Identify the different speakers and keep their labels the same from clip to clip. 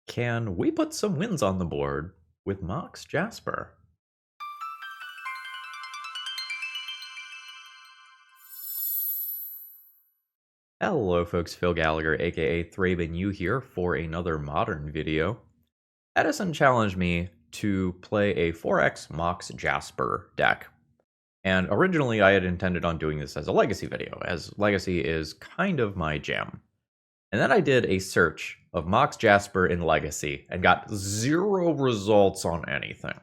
Speaker 1: Can we put some wins on the board with Mox Jasper? Hello folks, Phil Gallagher aka ThrabenU here for another modern video. Edison challenged me to play a 4x Mox Jasper deck. And originally I had intended on doing this as a Legacy video, as Legacy is kind of my jam. And then I did a search of Mox Jasper in Legacy and got 0 results on anything.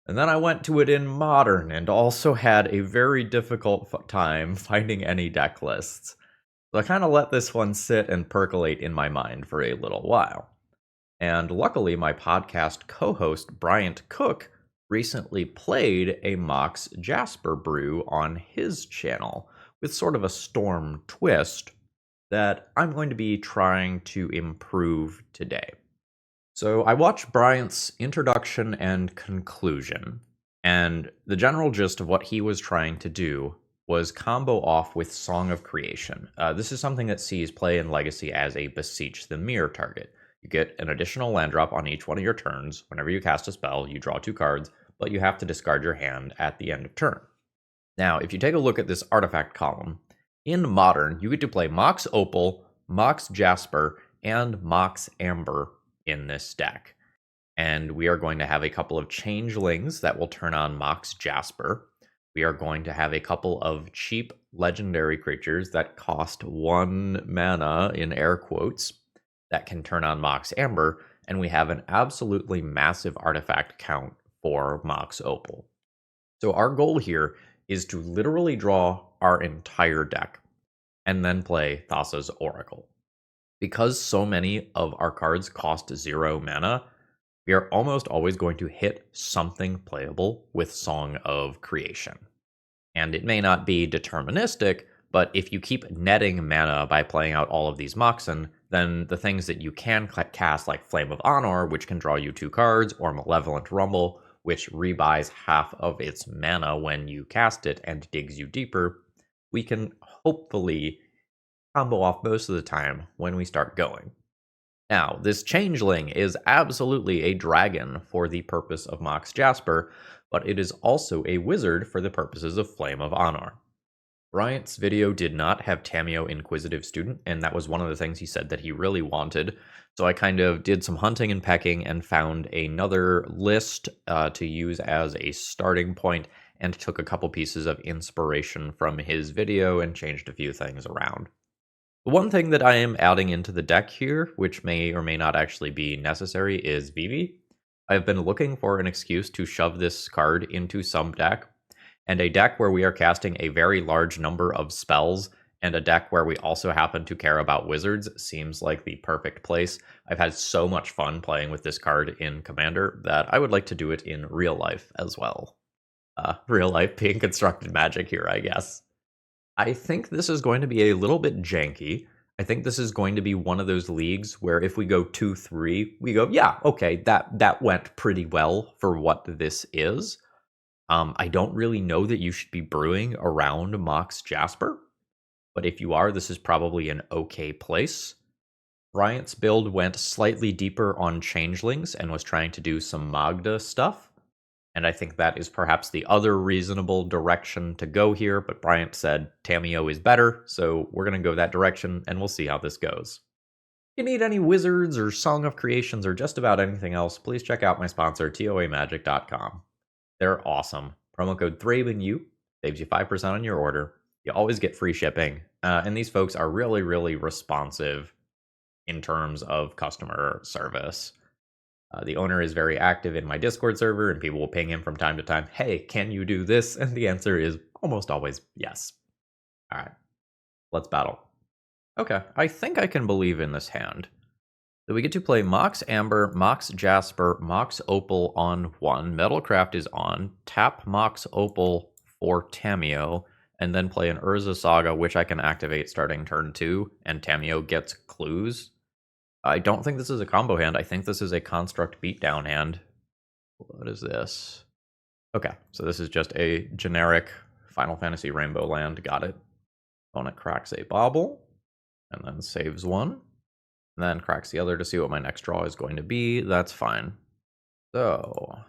Speaker 1: And then I went to it in Modern and also had a very difficult time finding any deck lists. So I kind of let this one sit and percolate in my mind for a little while. And luckily, my podcast co-host, Bryant Cook, recently played a Mox Jasper brew on his channel with sort of a storm twist that I'm going to be trying to improve today. So I watched Bryant's introduction and conclusion, and the general gist of what he was trying to do was combo off with Song of Creation. This is something that sees play in Legacy as a Beseech the Mirror target. You get an additional land drop on each one of your turns. Whenever you cast a spell, you draw 2 cards, but you have to discard your hand at the end of turn. Now, if you take a look at this artifact column, in Modern, you get to play Mox Opal, Mox Jasper, and Mox Amber in this deck. And we are going to have a couple of changelings that will turn on Mox Jasper. We are going to have a couple of cheap legendary creatures that cost 1 mana, in air quotes, that can turn on Mox Amber. And we have an absolutely massive artifact count for Mox Opal. So our goal here is to literally draw our entire deck and then play Thassa's Oracle. Because so many of our cards cost 0 mana, we are almost always going to hit something playable with Song of Creation. And it may not be deterministic, but if you keep netting mana by playing out all of these Moxen, then the things that you can cast, like Flame of Honor, which can draw you 2 cards, or Malevolent Rumble, which rebuys half of its mana when you cast it and digs you deeper, we can hopefully combo off most of the time when we start going. Now, this changeling is absolutely a dragon for the purpose of Mox Jasper, but it is also a wizard for the purposes of Flame of Honor. Bryant's video did not have Tamiyo Inquisitive Student, and that was one of the things he said that he really wanted. So I kind of did some hunting and pecking and found another list to use as a starting point, and took a couple pieces of inspiration from his video and changed a few things around. The one thing that I am adding into the deck here, which may or may not actually be necessary, is Vivi. I've been looking for an excuse to shove this card into some deck, and a deck where we are casting a very large number of spells, and a deck where we also happen to care about wizards seems like the perfect place. I've had so much fun playing with this card in Commander that I would like to do it in real life as well. Real life being constructed magic here, I guess. I think this is going to be a little bit janky. I think this is going to be one of those leagues where if we go 2-3, we go, yeah, okay, that went pretty well for what this is. I don't really know that you should be brewing around Mox Jasper, but if you are, this is probably an okay place. Bryant's build went slightly deeper on changelings and was trying to do some Magda stuff. And I think that is perhaps the other reasonable direction to go here, but Bryant said Tamiyo is better, so we're going to go that direction, and we'll see how this goes. If you need any wizards or Song of Creations or just about anything else, please check out my sponsor, toamagic.com. They're awesome. Promo code ThrabenU saves you 5% on your order. You always get free shipping, and these folks are really, really responsive in terms of customer service. The owner is very active in my Discord server, and people will ping him from time to time, hey, can you do this? And the answer is almost always yes. All right, let's battle. Okay, I think I can believe in this hand. So we get to play Mox Amber, Mox Jasper, Mox Opal on 1. Metalcraft is on. Tap Mox Opal for Tamiyo, and then play an Urza Saga, which I can activate starting turn 2, and Tamiyo gets clues. I don't think this is a combo hand. I think this is a construct beatdown hand. What is this? Okay, so this is just a generic Final Fantasy Rainbow land. Got it. Opponent cracks a bauble, and then saves 1. and then cracks the other to see what my next draw is going to be. That's fine. So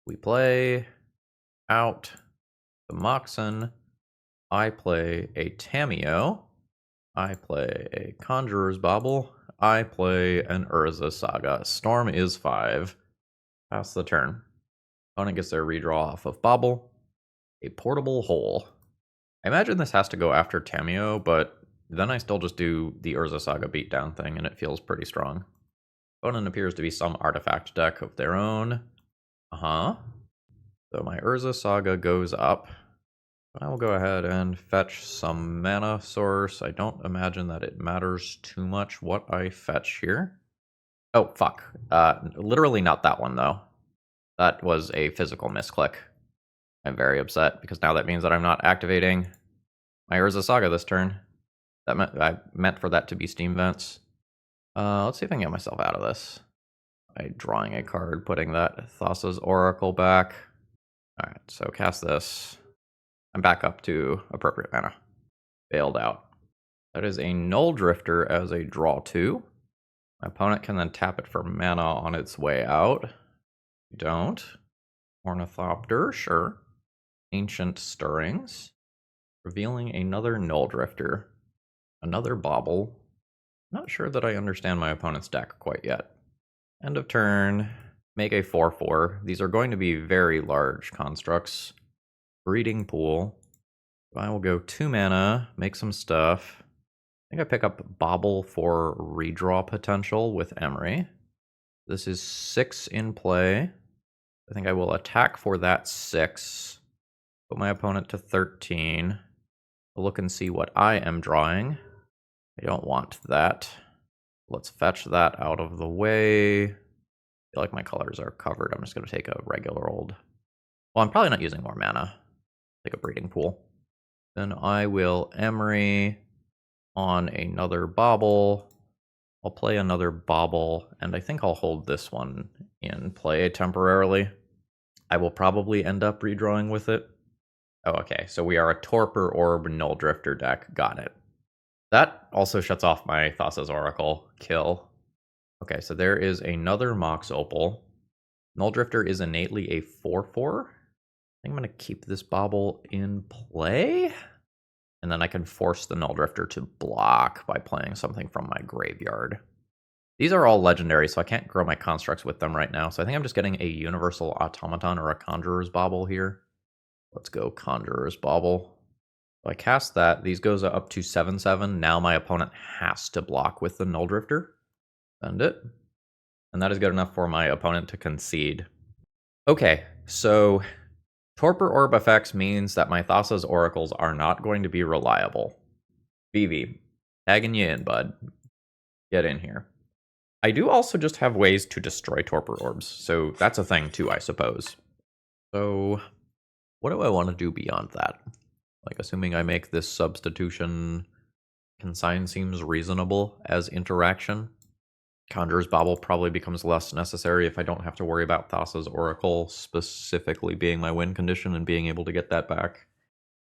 Speaker 1: we play out the Moxen. I play a Tamiyo. I play a Conjurer's Bauble. I play an Urza Saga. Storm is 5. Pass the turn. Opponent gets their redraw off of Bauble. A Portable Hole. I imagine this has to go after Tamiyo, but then I still just do the Urza Saga beatdown thing, and it feels pretty strong. Opponent appears to be some artifact deck of their own. So my Urza Saga goes up. I will go ahead and fetch some mana source. I don't imagine that it matters too much what I fetch here. Oh, fuck. Literally not that one, though. That was a physical misclick. I'm very upset, because now that means that I'm not activating my Urza Saga this turn. I meant for that to be Steam Vents. Let's see if I can get myself out of this. By drawing a card, putting that Thassa's Oracle back. Alright, so cast this. I'm back up to appropriate mana. Bailed out. That is a Null Drifter as a draw 2. My opponent can then tap it for mana on its way out. Don't. Ornithopter, sure. Ancient Stirrings. Revealing another Null Drifter. Another Bauble. Not sure that I understand my opponent's deck quite yet. End of turn. Make a 4/4. These are going to be very large constructs. Breeding Pool. I will go 2 mana, make some stuff. I think I pick up Bauble for redraw potential with Emery. This is 6 in play. I think I will attack for that 6. Put my opponent to 13. I'll look and see what I am drawing. I don't want that. Let's fetch that out of the way. I feel like my colors are covered. I'm just going to take a regular old... Well, I'm probably not using more mana. Take a Breeding Pool. Then I will Emery on another Bauble. I'll play another Bauble, and I think I'll hold this one in play temporarily. I will probably end up redrawing with it. Oh, okay, so we are a Torpor Orb Null Drifter deck. Got it. That also shuts off my Thassa's Oracle. Kill. Okay, so there is another Mox Opal. Null Drifter is innately a 4/4. I think I'm going to keep this Bauble in play. And then I can force the Null Drifter to block by playing something from my graveyard. These are all legendary, so I can't grow my constructs with them right now. So I think I'm just getting a Universal Automaton or a Conjurer's Bauble here. Let's go Conjurer's Bauble. So I cast that. These goes up to 7/7. Now my opponent has to block with the Null Drifter. Send it. And that is good enough for my opponent to concede. Okay, so Torpor Orb effects means that my Thassa's Oracles are not going to be reliable. Vivi, tagging you in, bud. Get in here. I do also just have ways to destroy Torpor Orbs, so that's a thing too, I suppose. So, what do I want to do beyond that? Like, assuming I make this substitution, Consign seems reasonable as interaction. Conjurer's Bauble probably becomes less necessary if I don't have to worry about Thassa's Oracle specifically being my win condition and being able to get that back.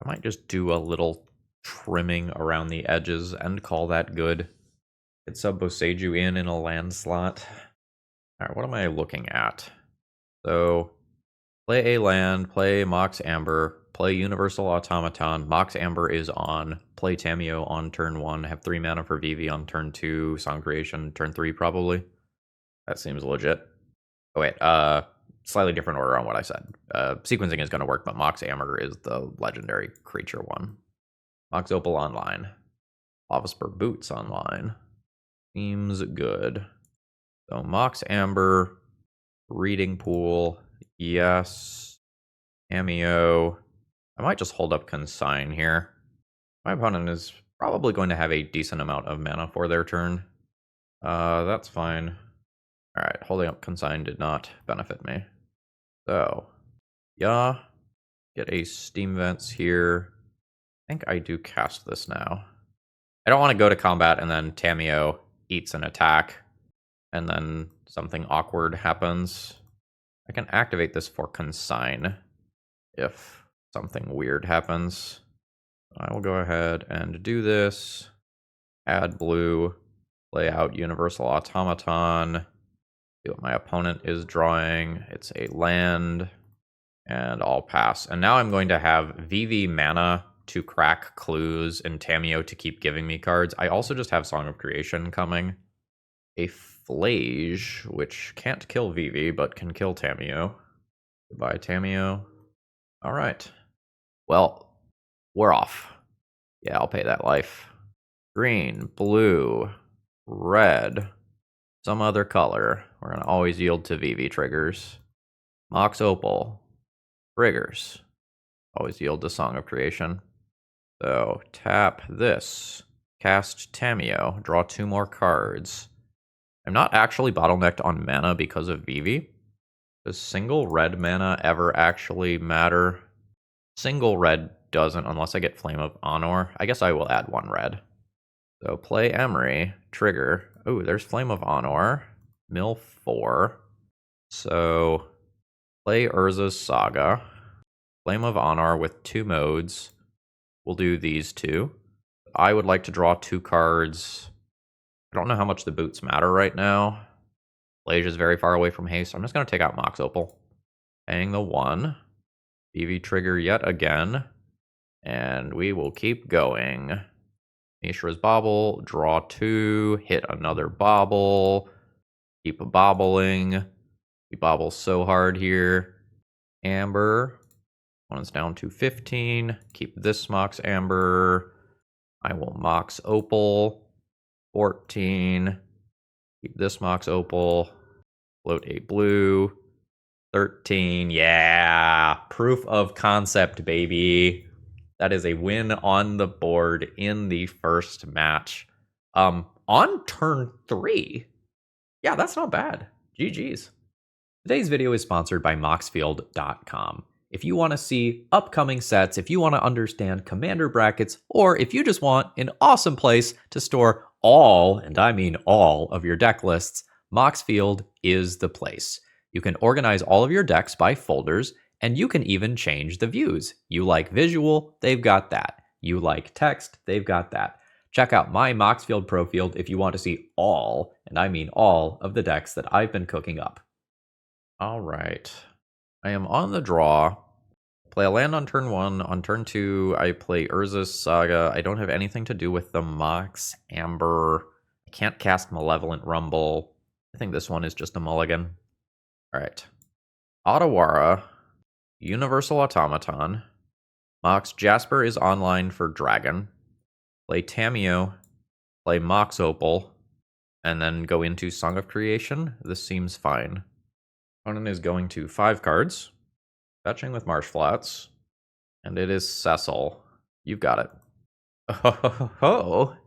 Speaker 1: I might just do a little trimming around the edges and call that good. Get sub Boseiju in a land slot. Alright, what am I looking at? So, play a land, play Mox Amber, play Universal Automaton. Mox Amber is on. Play Tamiyo on turn 1. Have 3 mana for Vivi on turn 2. Sound Creation turn 3 probably. That seems legit. Oh wait, slightly different order on what I said. Sequencing is going to work, but Mox Amber is the legendary creature one. Mox Opal online. Lava Spur Boots online. Seems good. So Mox Amber, Reading Pool, yes. Tamiyo. I might just hold up Consign here. My opponent is probably going to have a decent amount of mana for their turn. That's fine. Alright, holding up Consign did not benefit me. So, yeah. Get a Steam Vents here. I think I do cast this now. I don't want to go to combat and then Tamiyo eats an attack. And then something awkward happens. I can activate this for Consign if something weird happens. I will go ahead and do this. Add blue. Play out Universal Automaton. See what my opponent is drawing. It's a land, and I'll pass. And now I'm going to have Vivi mana to crack clues and Tamiyo to keep giving me cards. I also just have Song of Creation coming. A Flage, which can't kill Vivi, but can kill Tamiyo. Goodbye, Tamiyo. All right. Well, we're off. Yeah, I'll pay that life. Green, blue, red, some other color. We're going to always yield to Vivi triggers. Mox Opal, triggers. Always yield to Song of Creation. So, tap this. Cast Tamiyo. Draw 2 more cards. I'm not actually bottlenecked on mana because of Vivi. Does single red mana ever actually matter? Single red doesn't unless I get Flame of Honor. I guess I will add 1 red. So play Emery, trigger. Oh, there's Flame of Honor. Mill 4. So play Urza's Saga. Flame of Honor with 2 modes. We'll do these 2. I would like to draw 2 cards. I don't know how much the boots matter right now. Flage is very far away from haste. I'm just going to take out Mox Opal. Paying the 1. Vivi trigger yet again. And we will keep going. Mishra's Bobble, draw 2, hit another Bobble, keep bobbling. We bobble so hard here. Amber, one's down to 15. Keep this Mox Amber. I will Mox Opal, 14. Keep this Mox Opal. Float a blue, 13. Yeah, proof of concept, baby. That is a win on the board in the first match. On turn 3. Yeah, that's not bad. GG's. Today's video is sponsored by moxfield.com. If you want to see upcoming sets, if you want to understand commander brackets, or if you just want an awesome place to store all, and I mean all, of your deck lists, Moxfield is the place. You can organize all of your decks by folders, and you can even change the views. You like visual, they've got that. You like text, they've got that. Check out my Moxfield Pro Field if you want to see all, and I mean all, of the decks that I've been cooking up. All right. I am on the draw. Play a land on turn 1. On turn 2, I play Urza's Saga. I don't have anything to do with the Mox Amber. I can't cast Malevolent Rumble. I think this one is just a mulligan. All right. Otawara. Universal Automaton. Mox Jasper is online for Dragon. Play Tamiyo. Play Mox Opal. And then go into Song of Creation. This seems fine. Opponent is going to 5 cards. Fetching with Marsh Flats. And it is Cecil. You've got it. Oh,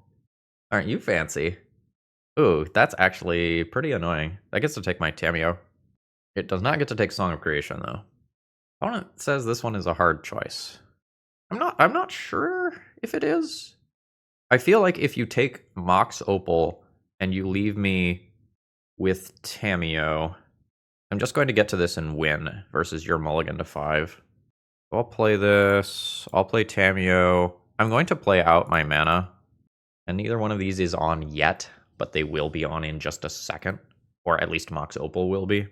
Speaker 1: aren't you fancy? Ooh, that's actually pretty annoying. That gets to take my Tamiyo. It does not get to take Song of Creation, though. Opponent says this one is a hard choice. I'm not sure if it is. I feel like if you take Mox Opal and you leave me with Tamiyo, I'm just going to get to this and win versus your mulligan to 5. I'll play this. I'll play Tamiyo. I'm going to play out my mana. And neither one of these is on yet, but they will be on in just a second. Or at least Mox Opal will be.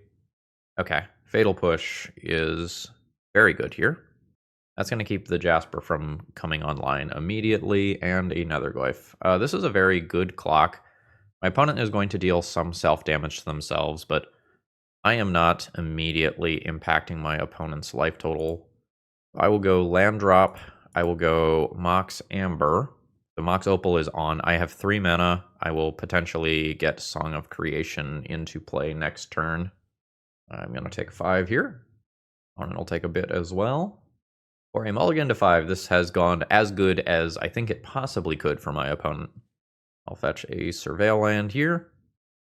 Speaker 1: Okay. Fatal Push is very good here. That's going to keep the Jasper from coming online immediately, and a Netherglyph. This is a very good clock. My opponent is going to deal some self-damage to themselves, but I am not immediately impacting my opponent's life total. I will go land drop. I will go Mox Amber. The Mox Opal is on. I have 3 mana. I will potentially get Song of Creation into play next turn. I'm going to take 5 here. Opponent will take a bit as well. For a mulligan to 5, this has gone as good as I think it possibly could for my opponent. I'll fetch a Surveil land here.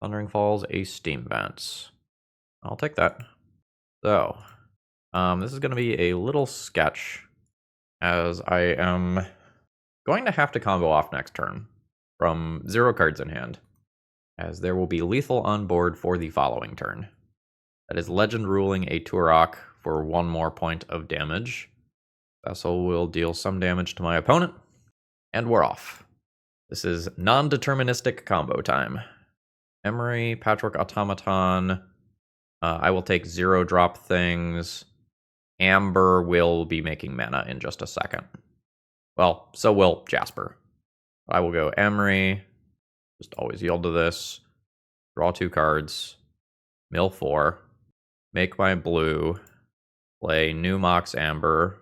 Speaker 1: Thundering Falls, a Steam Vents. I'll take that. So, this is going to be a little sketch, as I am going to have to combo off next turn from 0 cards in hand, as there will be lethal on board for the following turn. That is Legend Ruling a Turok for 1 more point of damage. Vessel will deal some damage to my opponent, and we're off. This is non-deterministic combo time. Emery, Patchwork Automaton. I will take 0-drop things. Amber will be making mana in just a second. Well, so will Jasper. I will go Emery. Just always yield to this. Draw 2 cards. Mill 4. Make my blue. Play new Mox Amber.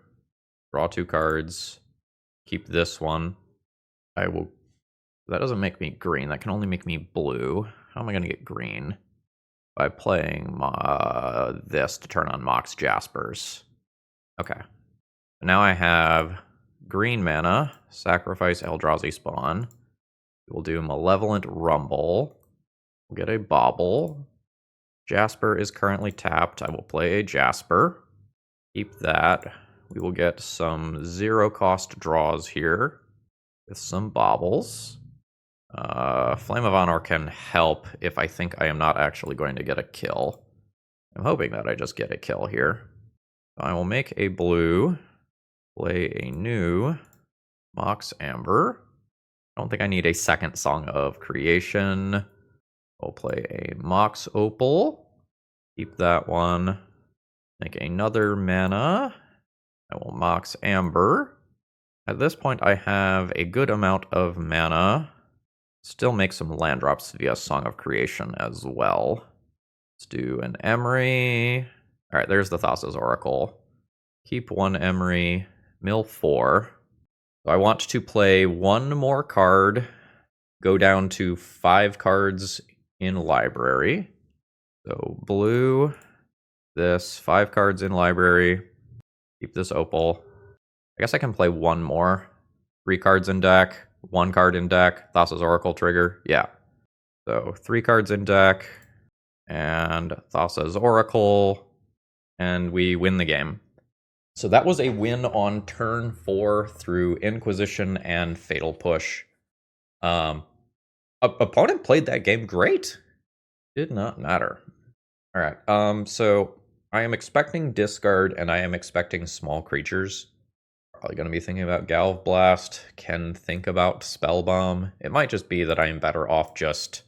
Speaker 1: Draw 2 cards. Keep this one. I will... That doesn't make me green. That can only make me blue. How am I going to get green? By playing this to turn on Mox Jaspers. Okay. Now I have green mana. Sacrifice Eldrazi Spawn. We'll do Malevolent Rumble. We'll get a Bauble. Jasper is currently tapped. I will play a Jasper. Keep that. We will get some 0-cost draws here with some Baubles. Flame of Honor can help if I think I am not actually going to get a kill. I'm hoping that I just get a kill here. I will make a blue, play a new Mox Amber. I don't think I need a second Song of Creation. I'll play a Mox Opal. Keep that one. Make another mana. I will Mox Amber. At this point, I have a good amount of mana. Still make some land drops via Song of Creation as well. Let's do an Emery. All right, there's the Thassa's Oracle. Keep 1 Emery, mill 4. So I want to play 1 more card, go down to 5 cards in library. So blue, this, 5 cards in library. Keep this Opal. I guess I can play 1 more. 3 cards in deck. 1 card in deck, Thassa's Oracle trigger, yeah. So 3 cards in deck, and Thassa's Oracle, and we win the game. So that was a win on turn 4 through Inquisition and Fatal Push. Opponent played that game great. Did not matter. All right, so I am expecting discard, and I am expecting small creatures. Probably going to be thinking about Galv Blast, can think about Spellbomb. It might just be that I'm better off just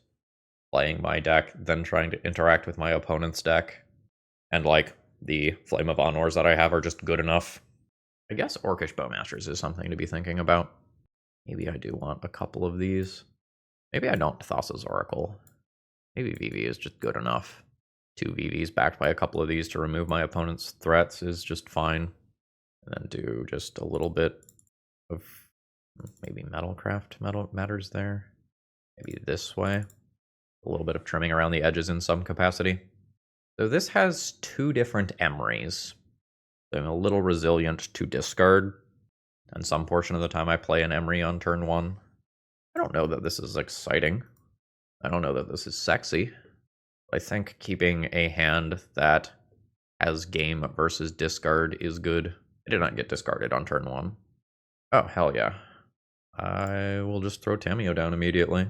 Speaker 1: playing my deck than trying to interact with my opponent's deck. And like, the Flame of Honors that I have are just good enough. I guess Orcish Bowmasters is something to be thinking about. Maybe I do want a couple of these. Maybe I don't Thassa's Oracle. Maybe Vivi is just good enough. 2 Vivis backed by a couple of these to remove my opponent's threats is just fine. And then do just a little bit of maybe Metalcraft matters there. Maybe this way. A little bit of trimming around the edges in some capacity. So this has 2 different Emerys. So I'm a little resilient to discard. And some portion of the time I play an Emery on turn 1. I don't know that this is exciting. I don't know that this is sexy. I think keeping a hand that has game versus discard is good. I did not get discarded on turn 1. Oh, hell yeah. I will just throw Tamiyo down immediately.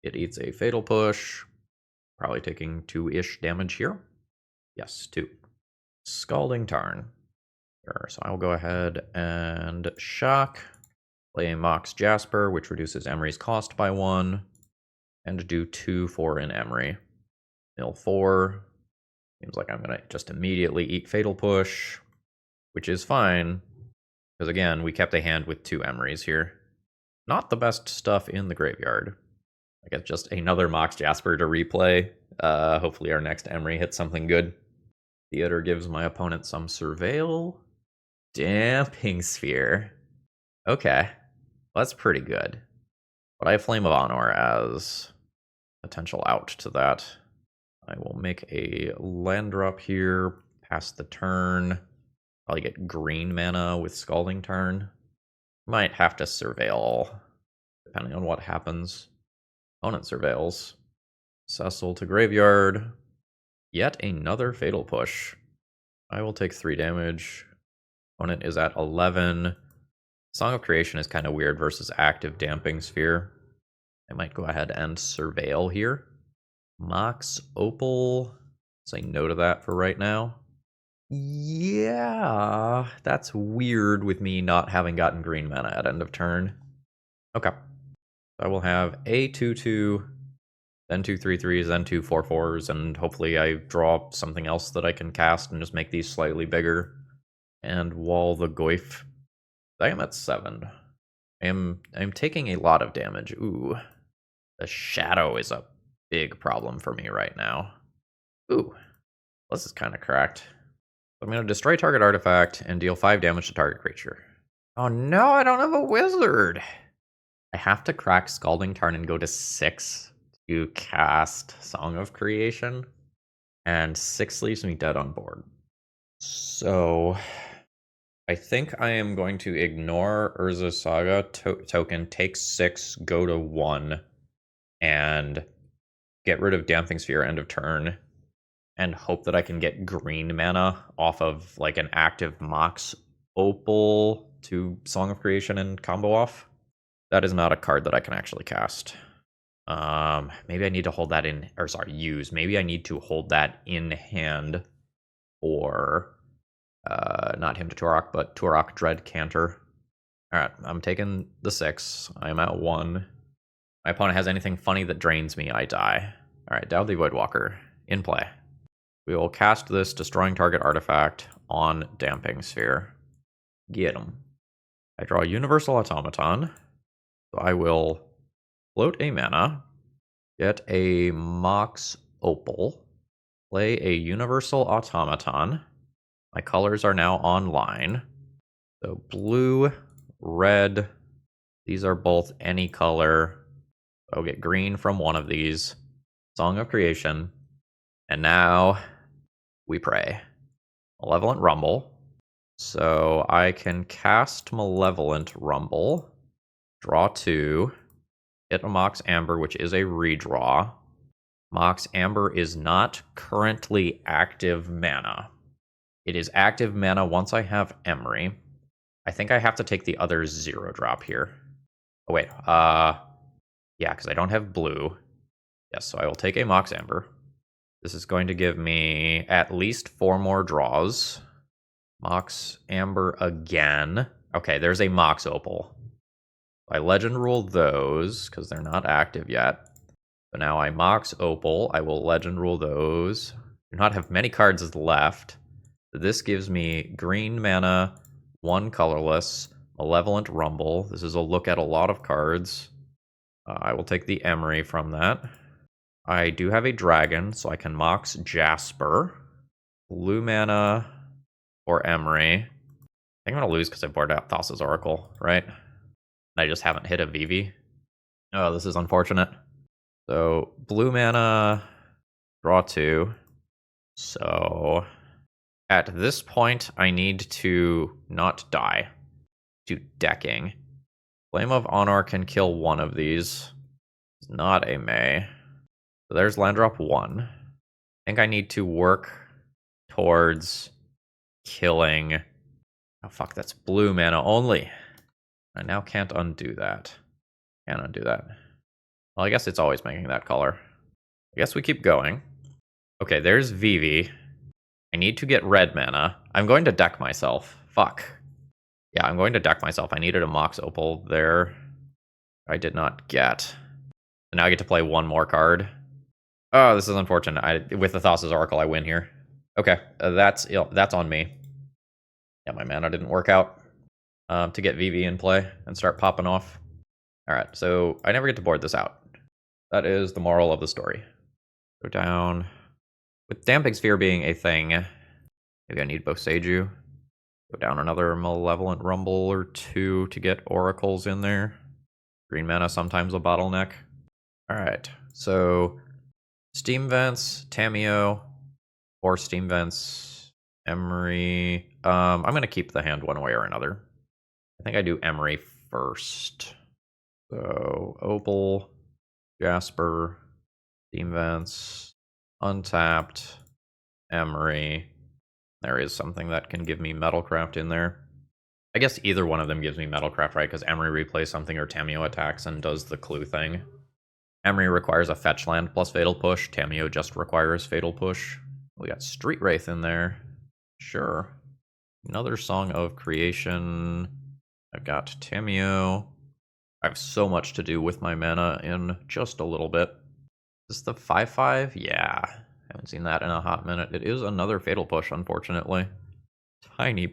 Speaker 1: It eats a Fatal Push. Probably taking 2-ish damage here. Yes, 2. Scalding Tarn. Sure, so I will go ahead and shock. Play a Mox Jasper, which reduces Emery's cost by 1. And do 2 for an Emery. Mill 4. Seems like I'm going to just immediately eat Fatal Push. Which is fine, because again, we kept a hand with 2 Emerys here. Not the best stuff in the graveyard. I guess just another Mox Jasper to replay. Hopefully our next Emery hits something good. Theater gives my opponent some Surveil. Damping Sphere. Okay, well, that's pretty good. But I have Flame of Honor as potential out to that. I will make a land drop here, pass the turn. Probably get green mana with Scalding Tarn. Might have to Surveil, depending on what happens. Opponent Surveils. Cecil to graveyard. Yet another Fatal Push. I will take 3 damage. Opponent is at 11. Song of Creation is kind of weird versus active Damping Sphere. I might go ahead and Surveil here. Mox Opal. Say no to that for right now. Yeah, that's weird with me not having gotten green mana at end of turn. Okay. I will have a 2/2, then 2 3/3s, then 2 4/4s, and hopefully I draw something else that I can cast and just make these slightly bigger. And wall the Goif. I am at 7. I'm taking a lot of damage. Ooh. The shadow is a big problem for me right now. Ooh. This is kind of cracked. I'm going to destroy target artifact and deal 5 damage to target creature. Oh no, I don't have a wizard! I have to crack Scalding Tarn and go to 6 to cast Song of Creation. And 6 leaves me dead on board. So I think I am going to ignore Urza Saga token, take 6, go to 1, and get rid of Damping Sphere end of turn, and hope that I can get green mana off of like an active Mox Opal to Song of Creation and combo off. That is not a card that I can actually cast. Maybe I need to hold that in, or sorry, use. Maybe I need to hold that in hand for not Hymn to Turok, but Turok Dread Canter. Alright, I'm taking the 6. I'm at 1. My opponent has anything funny that drains me, I die. Alright, Dowdy Voidwalker in play. We will cast this, destroying target artifact on Damping Sphere. Get him. I draw a Universal Automaton. So I will float a mana, get a Mox Opal, play a Universal Automaton. My colors are now online. So blue, red, these are both any color. I'll get green from one of these. Song of Creation. And now we pray. Malevolent Rumble. So I can cast Malevolent Rumble, draw 2, hit a Mox Amber, which is a redraw. Mox Amber is not currently active mana. It is active mana once I have Emery. I think I have to take the other 0-drop here. Oh, wait. Yeah, because I don't have blue. Yes, so I will take a Mox Amber. This is going to give me at least 4 more draws. Mox Amber again. Okay, there's a Mox Opal. I Legend Rule those, because they're not active yet. So now I Mox Opal. I will Legend Rule those. Do not have many cards left. This gives me green mana, 1 colorless, Malevolent Rumble. This is a look at a lot of cards. I will take the Emery from that. I do have a dragon, so I can Mox Jasper. Blue mana or Emery. I think I'm going to lose because I bored out Thassa's Oracle, right? I just haven't hit a Vivi. Oh, this is unfortunate. So, blue mana, draw 2. So, at this point, I need to not die. To decking. Flame of Honor can kill one of these. It's not a May. So there's land drop 1. I think I need to work towards killing... Oh, fuck, that's blue mana only. I now can't undo that. Can't undo that. Well, I guess it's always making that color. I guess we keep going. Okay, there's Vivi. I need to get red mana. I'm going to deck myself. Fuck. Yeah, I'm going to deck myself. I needed a Mox Opal there. I did not get. And now I get to play 1 more card. Oh, this is unfortunate. With the Thassa's Oracle, I win here. Okay, that's on me. Yeah, my mana didn't work out to get Vivi in play and start popping off. Alright, so I never get to board this out. That is the moral of the story. Go down. With Damping Sphere being a thing, maybe I need Boseiju. Go down another Malevolent Rumble or 2 to get Oracles in there. Green mana sometimes a bottleneck. Alright, so Steam Vents, Tamiyo, or Steam Vents, Emery. I'm going to keep the hand one way or another. I think I do Emery first. So, Opal, Jasper, Steam Vents, Untapped, Emery. There is something that can give me Metalcraft in there. I guess either one of them gives me Metalcraft, right? Because Emery replays something or Tamiyo attacks and does the clue thing. Emery requires a fetch land plus Fatal Push. Tamiyo just requires Fatal Push. We got Street Wraith in there. Sure. Another Song of Creation. I've got Tamiyo. I have so much to do with my mana in just a little bit. Is this the 5/5? Yeah. Haven't seen that in a hot minute. It is another Fatal Push, unfortunately. Tiny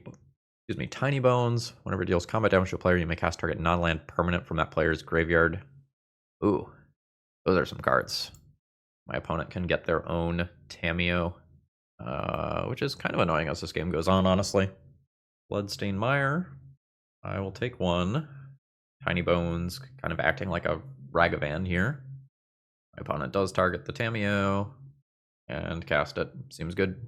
Speaker 1: Bones. Whenever it deals combat damage to a player, you may cast target non-land permanent from that player's graveyard. Ooh, those are some cards. My opponent can get their own Tamiyo, which is kind of annoying as this game goes on, honestly. Bloodstained Mire. I will take one. Tiny Bones, kind of acting like a Ragavan here. My opponent does target the Tamiyo and cast it. Seems good.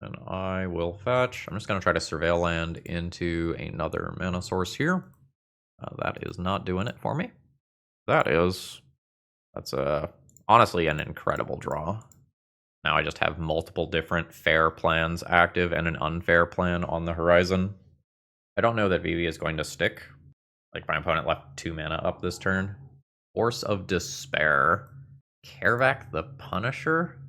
Speaker 1: And I will fetch. I'm just going to try to Surveil land into another mana source here. That is not doing it for me. That's honestly an incredible draw. Now I just have multiple different fair plans active and an unfair plan on the horizon. I don't know that Vivi is going to stick. Like, my opponent left 2 mana up this turn. Force of Despair. Kervak the Punisher?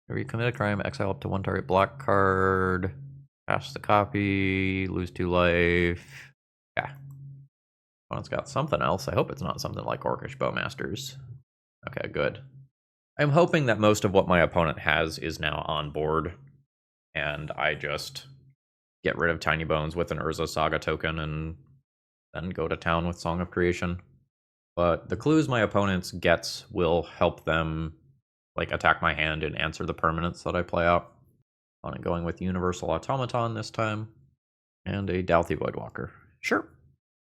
Speaker 1: Where you commit a crime, exile up to 1 target block card. Pass the copy, lose 2 life. Yeah. Opponent's got something else. I hope it's not something like Orcish Bowmasters. Okay, good. I'm hoping that most of what my opponent has is now on board, and I just get rid of Tiny Bones with an Urza Saga token and then go to town with Song of Creation. But the clues my opponents gets will help them like attack my hand and answer the permanents that I play out. On it going with Universal Automaton this time, and a Dauthi Voidwalker. Sure.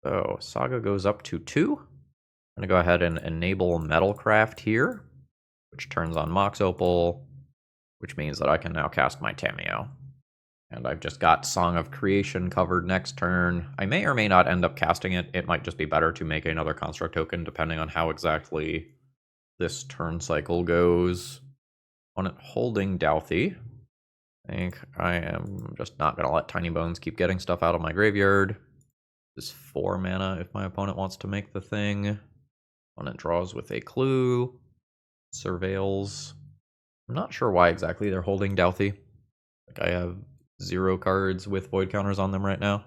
Speaker 1: So Saga goes up to 2. I'm gonna go ahead and enable Metalcraft here, which turns on Mox Opal, which means that I can now cast my Tamiyo. And I've just got Song of Creation covered next turn. I may or may not end up casting it. It might just be better to make another Construct token, depending on how exactly this turn cycle goes. On it holding Dauthi, I think I am just not going to let Tiny Bones keep getting stuff out of my graveyard. This is 4 mana if my opponent wants to make the thing. Opponent draws with a clue. Surveils. I'm not sure why exactly they're holding Dauthi. Like, I have 0 cards with void counters on them right now.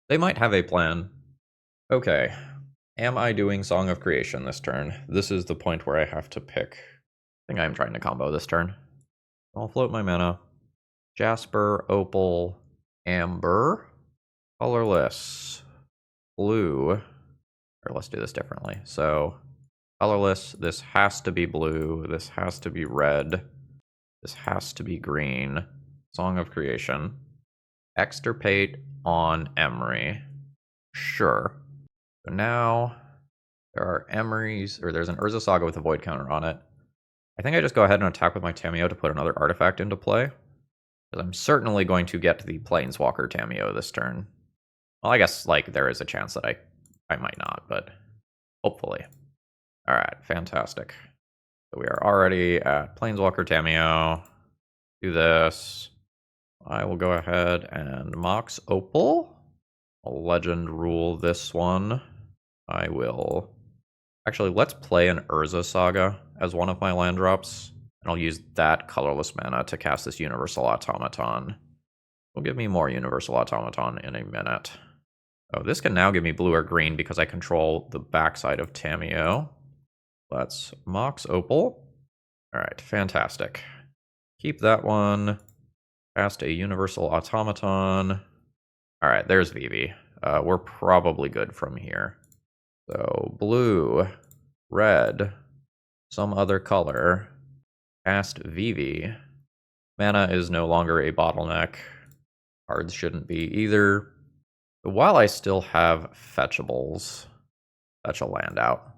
Speaker 1: They might have a plan. Okay. Am I doing Song of Creation this turn? This is the point where I have to pick. I think I'm trying to combo this turn. I'll float my mana. Jasper, Opal, Amber, colorless, blue. Or let's do this differently. So, colorless, this has to be blue, this has to be red, this has to be green. Song of Creation. Extirpate on Emery. Sure. So now there are Emerys, or there's an Urza Saga with a void counter on it. I think I just go ahead and attack with my Tamiyo to put another artifact into play. Because I'm certainly going to get the Planeswalker Tamiyo this turn. Well, I guess like there is a chance that I might not, but hopefully. Alright, fantastic. So we are already at Planeswalker Tamiyo. Do this. I will go ahead and Mox Opal. I'll Legend Rule this one. I will... Actually, let's play an Urza Saga as one of my land drops. And I'll use that colorless mana to cast this Universal Automaton. Will give me more Universal Automaton in a minute. Oh, this can now give me blue or green because I control the backside of Tamiyo. Let's Mox Opal. Alright, fantastic. Keep that one. Cast a Universal Automaton. Alright, there's Vivi. We're probably good from here. So, blue, red, some other color. Cast Vivi. Mana is no longer a bottleneck. Cards shouldn't be either. But while I still have fetchables, fetch a land out.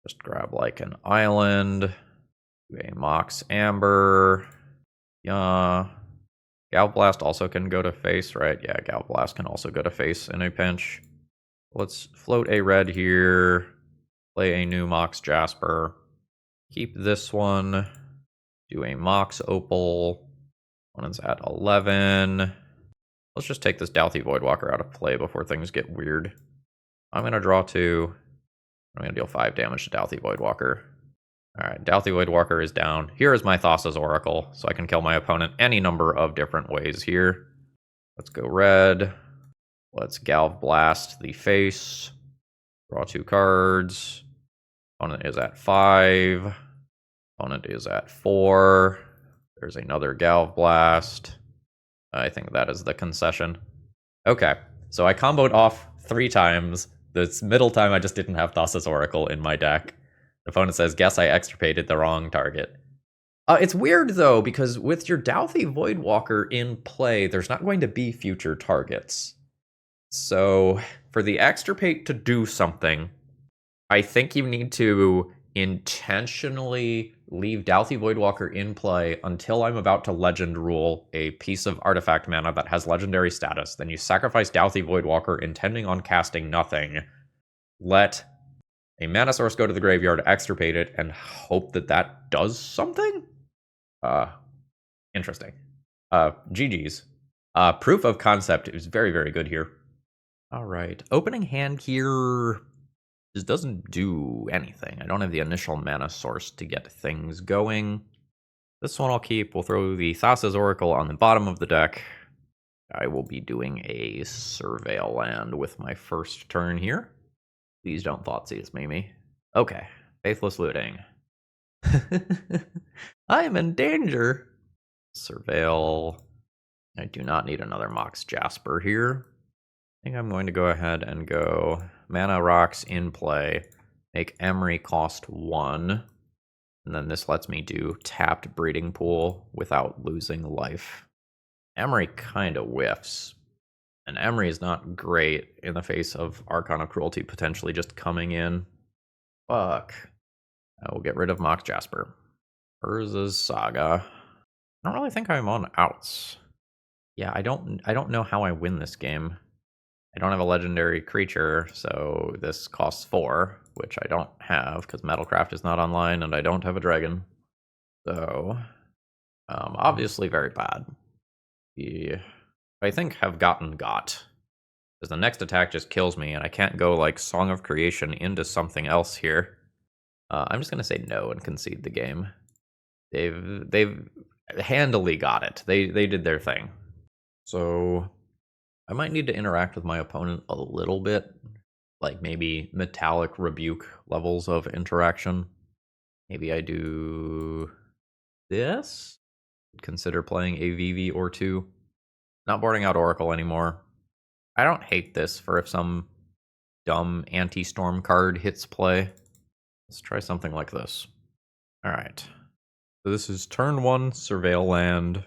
Speaker 1: Just grab like an island. Do a Mox Amber. Yeah. Galblast also can go to face, right? Yeah, Galblast can also go to face in a pinch. Let's float a red here. Play a new Mox Jasper. Keep this one. Do a Mox Opal. One is at 11. Let's just take this Dauthi Voidwalker out of play before things get weird. I'm going to draw 2. I'm going to deal 5 damage to Dauthi Voidwalker. Alright, Dauthi Voidwalker is down. Here is my Thassa's Oracle, so I can kill my opponent any number of different ways here. Let's go red. Let's Galv Blast the face. Draw 2 cards. Opponent is at 5. Opponent is at 4. There's another Galv Blast. I think that is the concession. Okay, so I comboed off 3 times. This middle time I just didn't have Thassa's Oracle in my deck. The opponent says, guess I extirpated the wrong target. It's weird, though, because with your Dauthi Voidwalker in play, there's not going to be future targets. So, for the extirpate to do something, I think you need to intentionally leave Dauthi Voidwalker in play until I'm about to Legend Rule a piece of artifact mana that has legendary status. Then you sacrifice Dauthi Voidwalker intending on casting nothing. Let a mana source go to the graveyard, extirpate it, and hope that that does something? Interesting. GG's. Proof of concept is very, very good here. All right. Opening hand here just doesn't do anything. I don't have the initial mana source to get things going. This one I'll keep. We'll throw the Thassa's Oracle on the bottom of the deck. I will be doing a Surveil land with my first turn here. Please don't Thoughtseize me. Okay. Faithless Looting. I am in danger. Surveil. I do not need another Mox Jasper here. I think I'm going to go ahead and go Mana Rocks in play. Make Emery cost 1. And then this lets me do tapped Breeding Pool without losing life. Emery kind of whiffs. And Emery is not great in the face of Archon of Cruelty potentially just coming in. Fuck. I will get rid of Mox Jasper. Urza's Saga. I don't really think I'm on outs. Yeah, I don't know how I win this game. I don't have a legendary creature, so this costs 4, which I don't have because Metalcraft is not online and I don't have a dragon. So, obviously very bad. I think have gotten got. Because the next attack just kills me and I can't go like Song of Creation into something else here. I'm just gonna say no and concede the game. They've handily got it. They did their thing. So I might need to interact with my opponent a little bit, like maybe Metallic Rebuke levels of interaction. Maybe I do this. Consider playing a Vivi or 2. Not boarding out Oracle anymore. I don't hate this for if some dumb anti-storm card hits play. Let's try something like this. All right. So this is turn 1, Surveil land.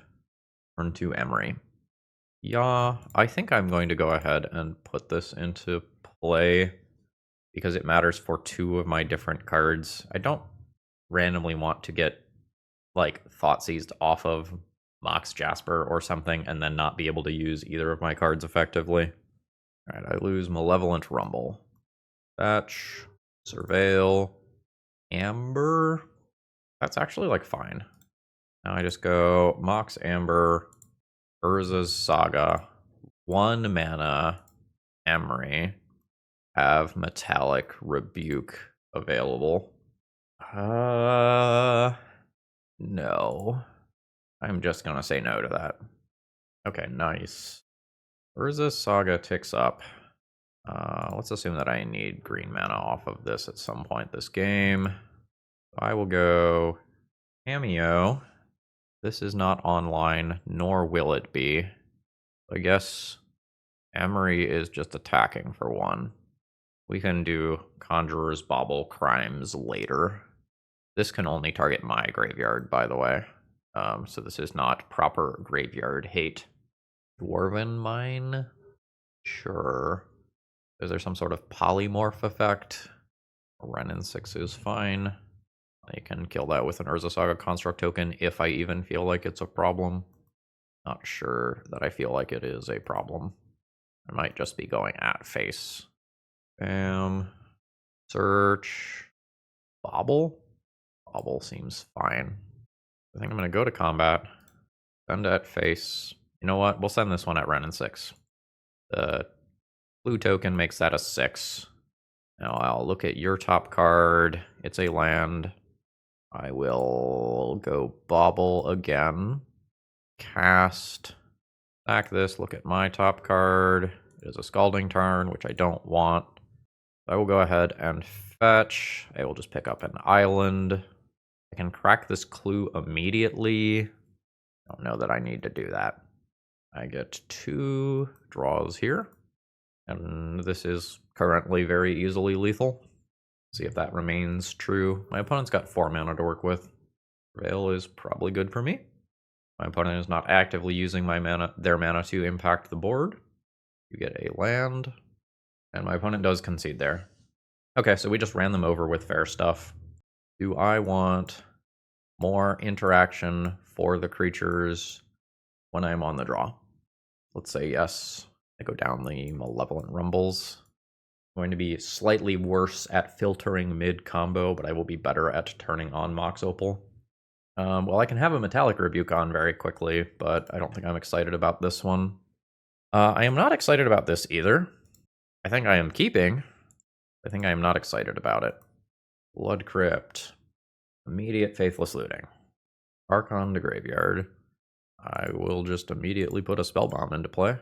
Speaker 1: Turn 2, Emery. Yeah, I think I'm going to go ahead and put this into play because it matters for 2 of my different cards. I don't randomly want to get like Thoughtseized off of Mox Jasper or something and then not be able to use either of my cards effectively. All right, I lose Malevolent Rumble. Fetch, Surveil, Amber. That's actually like fine. Now I just go Mox Amber, Urza's Saga, 1 mana, Emery, have Metallic Rebuke available. No. I'm just gonna say no to that. Okay, nice. Urza's Saga ticks up. Let's assume that I need green mana off of this at some point this game. I will go Cameo. This is not online, nor will it be. I guess Emery is just attacking for 1. We can do Conjurer's Bauble Crimes later. This can only target my graveyard, by the way. So this is not proper graveyard hate. Dwarven Mine? Sure. Is there some sort of polymorph effect? Renin 6 is fine. I can kill that with an Urza Saga Construct token if I even feel like it's a problem. Not sure that I feel like it is a problem. I might just be going at face. Bam. Search. Bobble? Bobble seems fine. I think I'm going to go to combat. Send at face. You know what? We'll send this one at Renin 6. The blue token makes that a 6. Now I'll look at your top card. It's a land. I will go Bobble again. Cast. Sack this. Look at my top card. It is a Scalding Tarn, which I don't want. I will go ahead and fetch. I will just pick up an island. I can crack this clue immediately. I don't know that I need to do that. I get 2 draws here. And this is currently very easily lethal. See if that remains true. My opponent's got 4 mana to work with. Veil is probably good for me. My opponent is not actively using their mana to impact the board. You get a land. And my opponent does concede there. Okay, so we just ran them over with fair stuff. Do I want more interaction for the creatures when I'm on the draw? Let's say yes. I go down the Malevolent Rumbles. I'm going to be slightly worse at filtering mid-combo, but I will be better at turning on Mox Opal. Well, I can have a Metallic Rebuke on very quickly, but I don't think I'm excited about this one. I am not excited about this either. I think I am keeping. I think I am not excited about it. Blood Crypt. Immediate Faithless Looting. Archon to Graveyard. I will just immediately put a Spellbomb into play.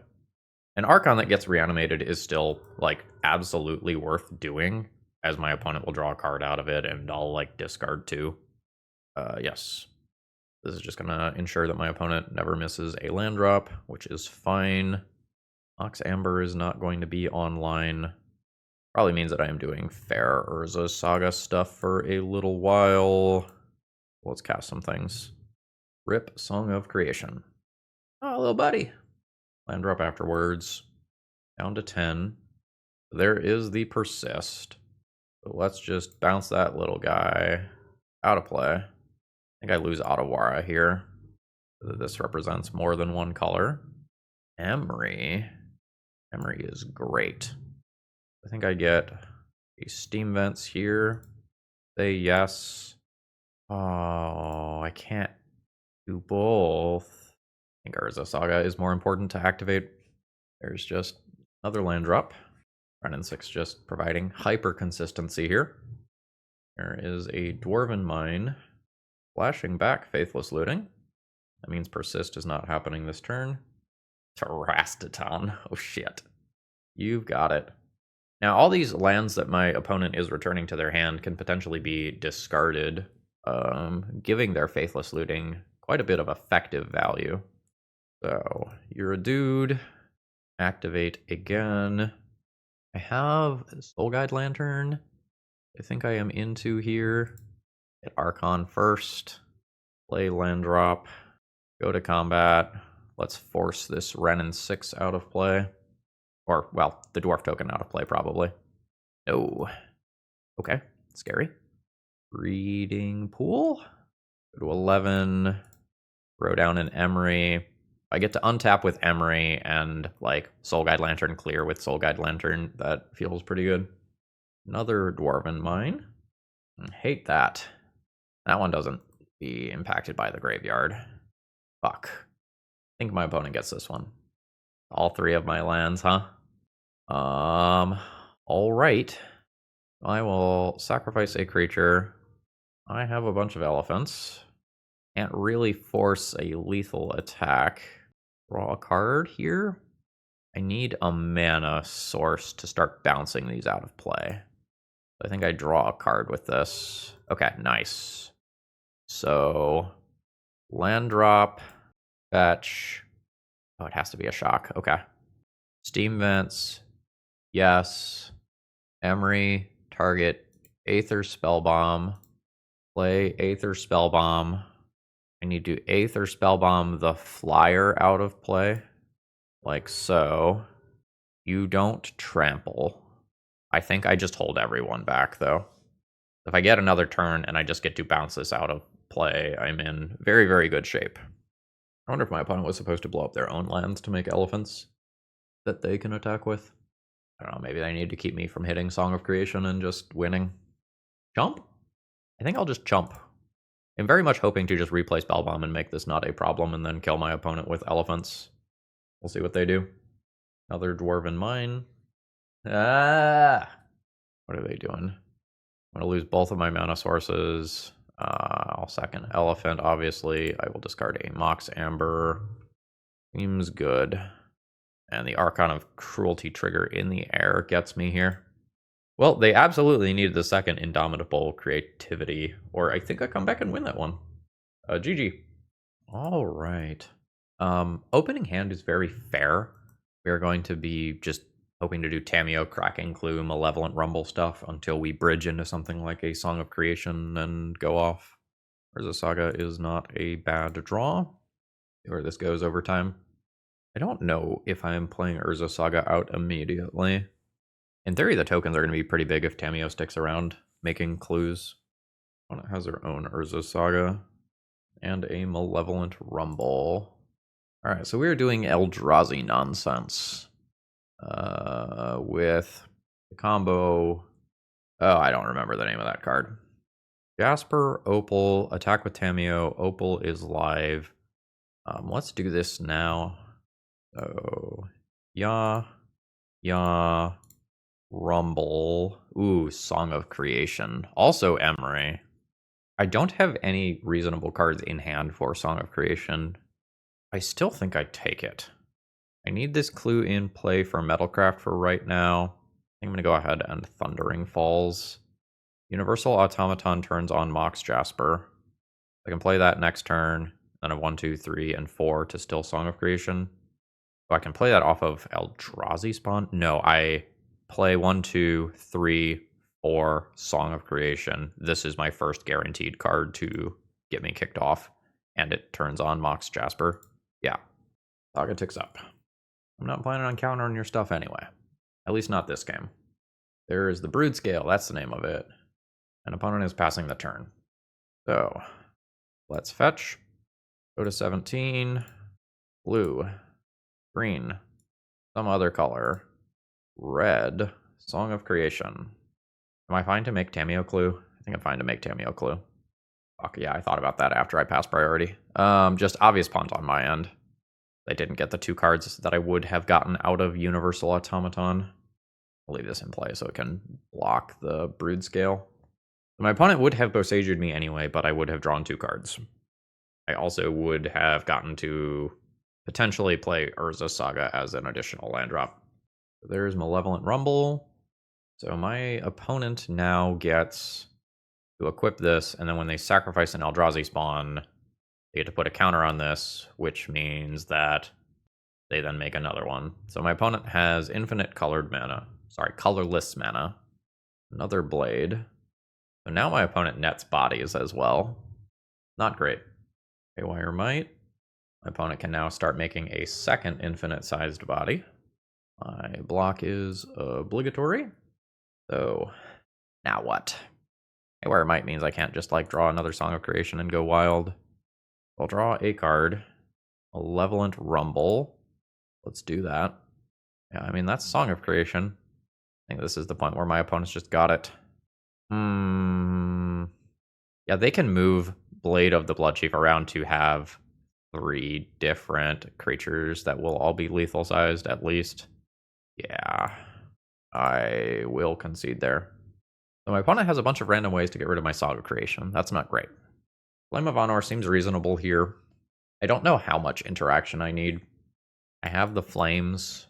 Speaker 1: An Archon that gets reanimated is still, like, absolutely worth doing, as my opponent will draw a card out of it, and I'll, like, discard 2. Yes. This is just gonna ensure that my opponent never misses a land drop, which is fine. Mox Amber is not going to be online. Probably means that I am doing fair Urza Saga stuff for a little while. Let's cast some things. Rip Song of Creation. Oh, little buddy. Land drop afterwards. Down to 10. There is the Persist. So let's just bounce that little guy out of play. I think I lose Otawara here. This represents more than one color. Emery. Emery is great. I think I get a Steam Vents here. Say yes. Oh, I can't do both. I think Urza Saga is more important to activate. There's just another land drop. Renin 6 just providing hyper consistency here. There is a Dwarven Mine. Flashing back Faithless Looting. That means Persist is not happening this turn. Terrastaton. Oh shit. You've got it. Now, all these lands that my opponent is returning to their hand can potentially be discarded, giving their Faithless Looting quite a bit of effective value. So, you're a dude. Activate again. I have Soul Guide Lantern. I think I am into here. Hit Archon first. Play land drop. Go to combat. Let's force this Renin 6 out of play. Or, well, the dwarf token out of play, probably. No. Okay, scary. Breeding Pool. Go to 11. Throw down an Emery. I get to untap with Emery and, like, Soul Guide Lantern clear with Soul Guide Lantern. That feels pretty good. Another Dwarven Mine. Hate that. That one doesn't be impacted by the graveyard. Fuck. I think my opponent gets this one. All 3 of my lands, huh? Alright. I will sacrifice a creature. I have a bunch of elephants. Can't really force a lethal attack. Draw a card here. I need a mana source to start bouncing these out of play. I think I draw a card with this. Okay, nice. So, land drop, fetch. Oh, it has to be a shock. Okay. Steam Vents. Yes. Emery, target, Aether Spellbomb. Play Aether Spellbomb. I need to Aether Spellbomb the flyer out of play. Like so. You don't trample. I think I just hold everyone back, though. If I get another turn and I just get to bounce this out of play, I'm in very, very good shape. I wonder if my opponent was supposed to blow up their own lands to make elephants that they can attack with. I don't know, maybe they need to keep me from hitting Song of Creation and just winning. Chump? I think I'll just chump. I'm very much hoping to just replay Spellbomb and make this not a problem and then kill my opponent with elephants. We'll see what they do. Another Dwarven Mine. Ah! What are they doing? I'm going to lose both of my mana sources. I'll sack an elephant, obviously. I will discard a Mox Amber. Seems good. And the Archon of Cruelty trigger in the air gets me here. Well, they absolutely needed the second Indomitable Creativity, or I think I come back and win that one. GG. All right. Opening hand is very fair. We are going to be just hoping to do Tameo, Cracking Clue, Malevolent Rumble stuff until we bridge into something like a Song of Creation and go off. Urza Saga is not a bad draw. See where this goes over time. I don't know if I'm playing Urza Saga out immediately. In theory, the tokens are going to be pretty big if Tameo sticks around making clues. Opponent has their own Urza Saga and a Malevolent Rumble. Alright, so we're doing Eldrazi nonsense. With the combo... Oh, I don't remember the name of that card. Jasper, Opal, attack with Tameo. Opal is live. Let's do this now. So, yeah, Rumble. Ooh, Song of Creation. Also Emery. I don't have any reasonable cards in hand for Song of Creation. I still think I'd take it. I need this clue in play for Metalcraft for right now. I'm going to go ahead and Thundering Falls. Universal Automaton turns on Mox Jasper. I can play that next turn, then a 1, 2, 3, and 4 to still Song of Creation. So I can play that off of Eldrazi Spawn? No, I play 1, 2, 3, 4, Song of Creation. This is my first guaranteed card to get me kicked off, and it turns on Mox Jasper. Yeah, Saga ticks up. I'm not planning on countering your stuff anyway. At least not this game. There's the Brood Scale, that's the name of it. An opponent is passing the turn. So, let's fetch. Go to 17. Blue. Green. Some other color. Red. Song of Creation. Am I fine to make Tameo Clue? I think I'm fine to make Tameo Clue. Fuck yeah, I thought about that after I passed priority. Just obvious punt on my end. I didn't get the 2 cards that I would have gotten out of Universal Automaton. I'll leave this in play so it can block the Brood Scale. My opponent would have Bosage'd me anyway, but I would have drawn 2 cards. I also would have gotten to potentially play Urza Saga as an additional land drop. So there's Malevolent Rumble. So my opponent now gets to equip this, and then when they sacrifice an Eldrazi spawn, they get to put a counter on this, which means that they then make another one. So my opponent has infinite colored mana. Sorry, colorless mana. Another blade. So now my opponent nets bodies as well. Not great. Haywire Might. My opponent can now start making a second infinite-sized body. My block is obligatory. So, now what? Haywire Might means I can't just, like, draw another Song of Creation and go wild. I'll draw a card. Malevolent Rumble. Let's do that. Yeah, I mean, that's Song of Creation. I think this is the point where my opponent's just got it. Yeah, they can move Blade of the Bloodchief around to have 3 different creatures that will all be lethal sized at least. Yeah, I will concede there. So my opponent has a bunch of random ways to get rid of my Saga Creation. That's not great. Flame of Honor seems reasonable here. I don't know how much interaction I need. I have the flames.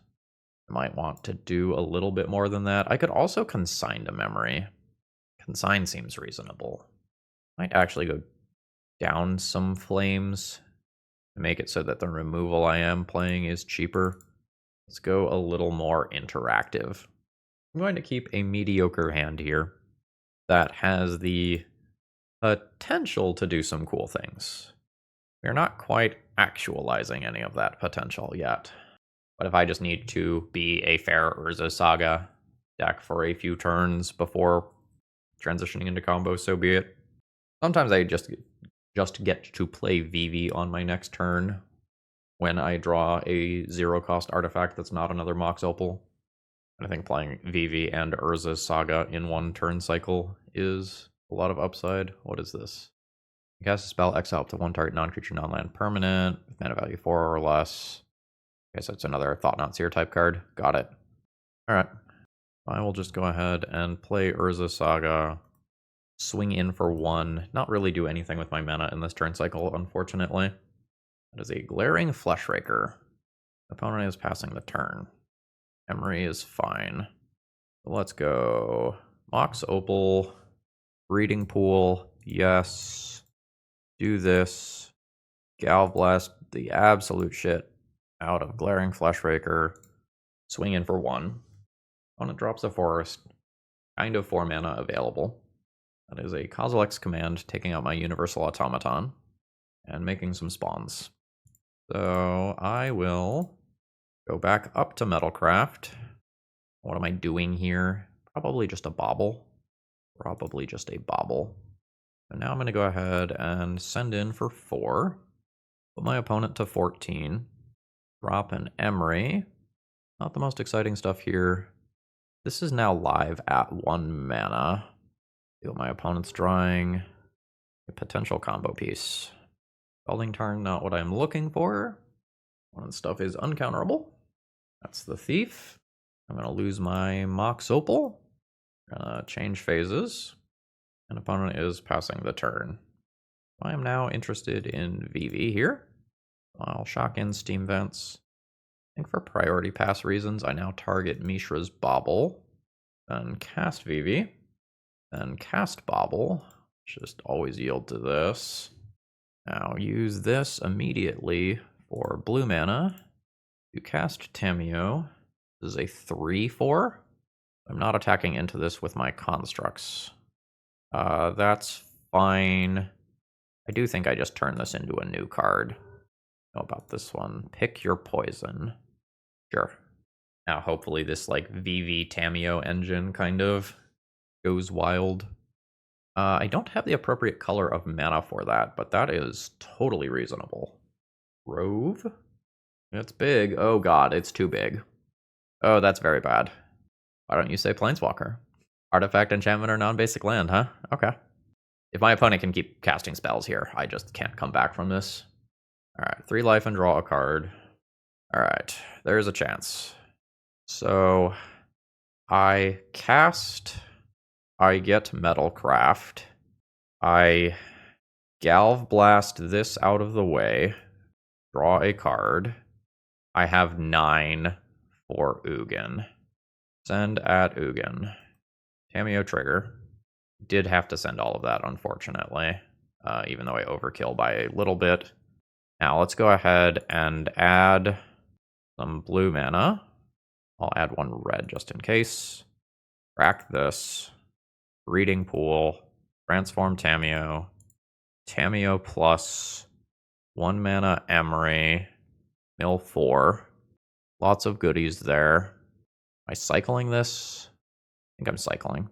Speaker 1: I might want to do a little bit more than that. I could also consign to memory. Consign seems reasonable. Might actually go down some flames to make it so that the removal I am playing is cheaper. Let's go a little more interactive. I'm going to keep a mediocre hand here that has the potential to do some cool things. We're not quite actualizing any of that potential yet. But if I just need to be a fair Urza Saga deck for a few turns before transitioning into combos, so be it. Sometimes I just get to play Vivi on my next turn when I draw a 0-cost artifact that's not another Mox Opal. I think playing Vivi and Urza Saga in one turn cycle is a lot of upside. What is this? You cast a spell, exile up to 1 target non-creature, non-land permanent, with mana value 4 or less. Okay, so it's another Thought Not Seer type card. Got it. Alright. I will just go ahead and play Urza Saga. Swing in for 1. Not really do anything with my mana in this turn cycle, unfortunately. That is a Glaring Fleshraker. Opponent is passing the turn. Emery is fine. Let's go. Mox Opal, Breeding Pool, yes. Do this. Galvblast the absolute shit out of Glaring Fleshraker. Swing in for 1. Opponent drops a forest. Kind of 4 mana available. That is a Kozilek's Command, taking out my Universal Automaton and making some spawns. So I will go back up to Metalcraft. What am I doing here? Probably just a bobble. Probably just a bobble. So now I'm going to go ahead and send in for 4. Put my opponent to 14. Drop an Emery. Not the most exciting stuff here. This is now live at 1 mana. See what my opponent's drawing. A potential combo piece. Scalding Tarn, not what I'm looking for. Opponent's stuff is uncounterable. That's the Thief. I'm going to lose my Mox Opal. Gonna change phases. And opponent is passing the turn. I am now interested in Vivi here. I'll shock in Steam Vents. I think for priority pass reasons, I now target Mishra's Bauble. Then cast Vivi. Then cast Bauble. Just always yield to this. Now use this immediately for blue mana to cast Tamiyo. This is a 3/4. I'm not attacking into this with my constructs. That's fine. I do think I just turned this into a new card. How about this one? Pick your poison. Sure. Now hopefully this like Vivi Tamiyo engine kind of goes wild. I don't have the appropriate color of mana for that, but that is totally reasonable. Rove? It's big. Oh god, it's too big. Oh, that's very bad. Why don't you say Planeswalker? Artifact, enchantment, or non-basic land, huh? Okay. If my opponent can keep casting spells here, I just can't come back from this. Alright, 3 life and draw a card. Alright, there's a chance. So, I cast, I get Metalcraft, I Galvblast this out of the way, draw a card. I have 9 for Ugin. Send at Ugin. Tamiyo trigger. Did have to send all of that, unfortunately, even though I overkill by a little bit. Now let's go ahead and add some blue mana. I'll add 1 red just in case. Crack this. Breeding Pool. Transform Tamiyo. Tamiyo plus 1 mana Emery. Mill 4. Lots of goodies there. Am I cycling this? I think I'm cycling.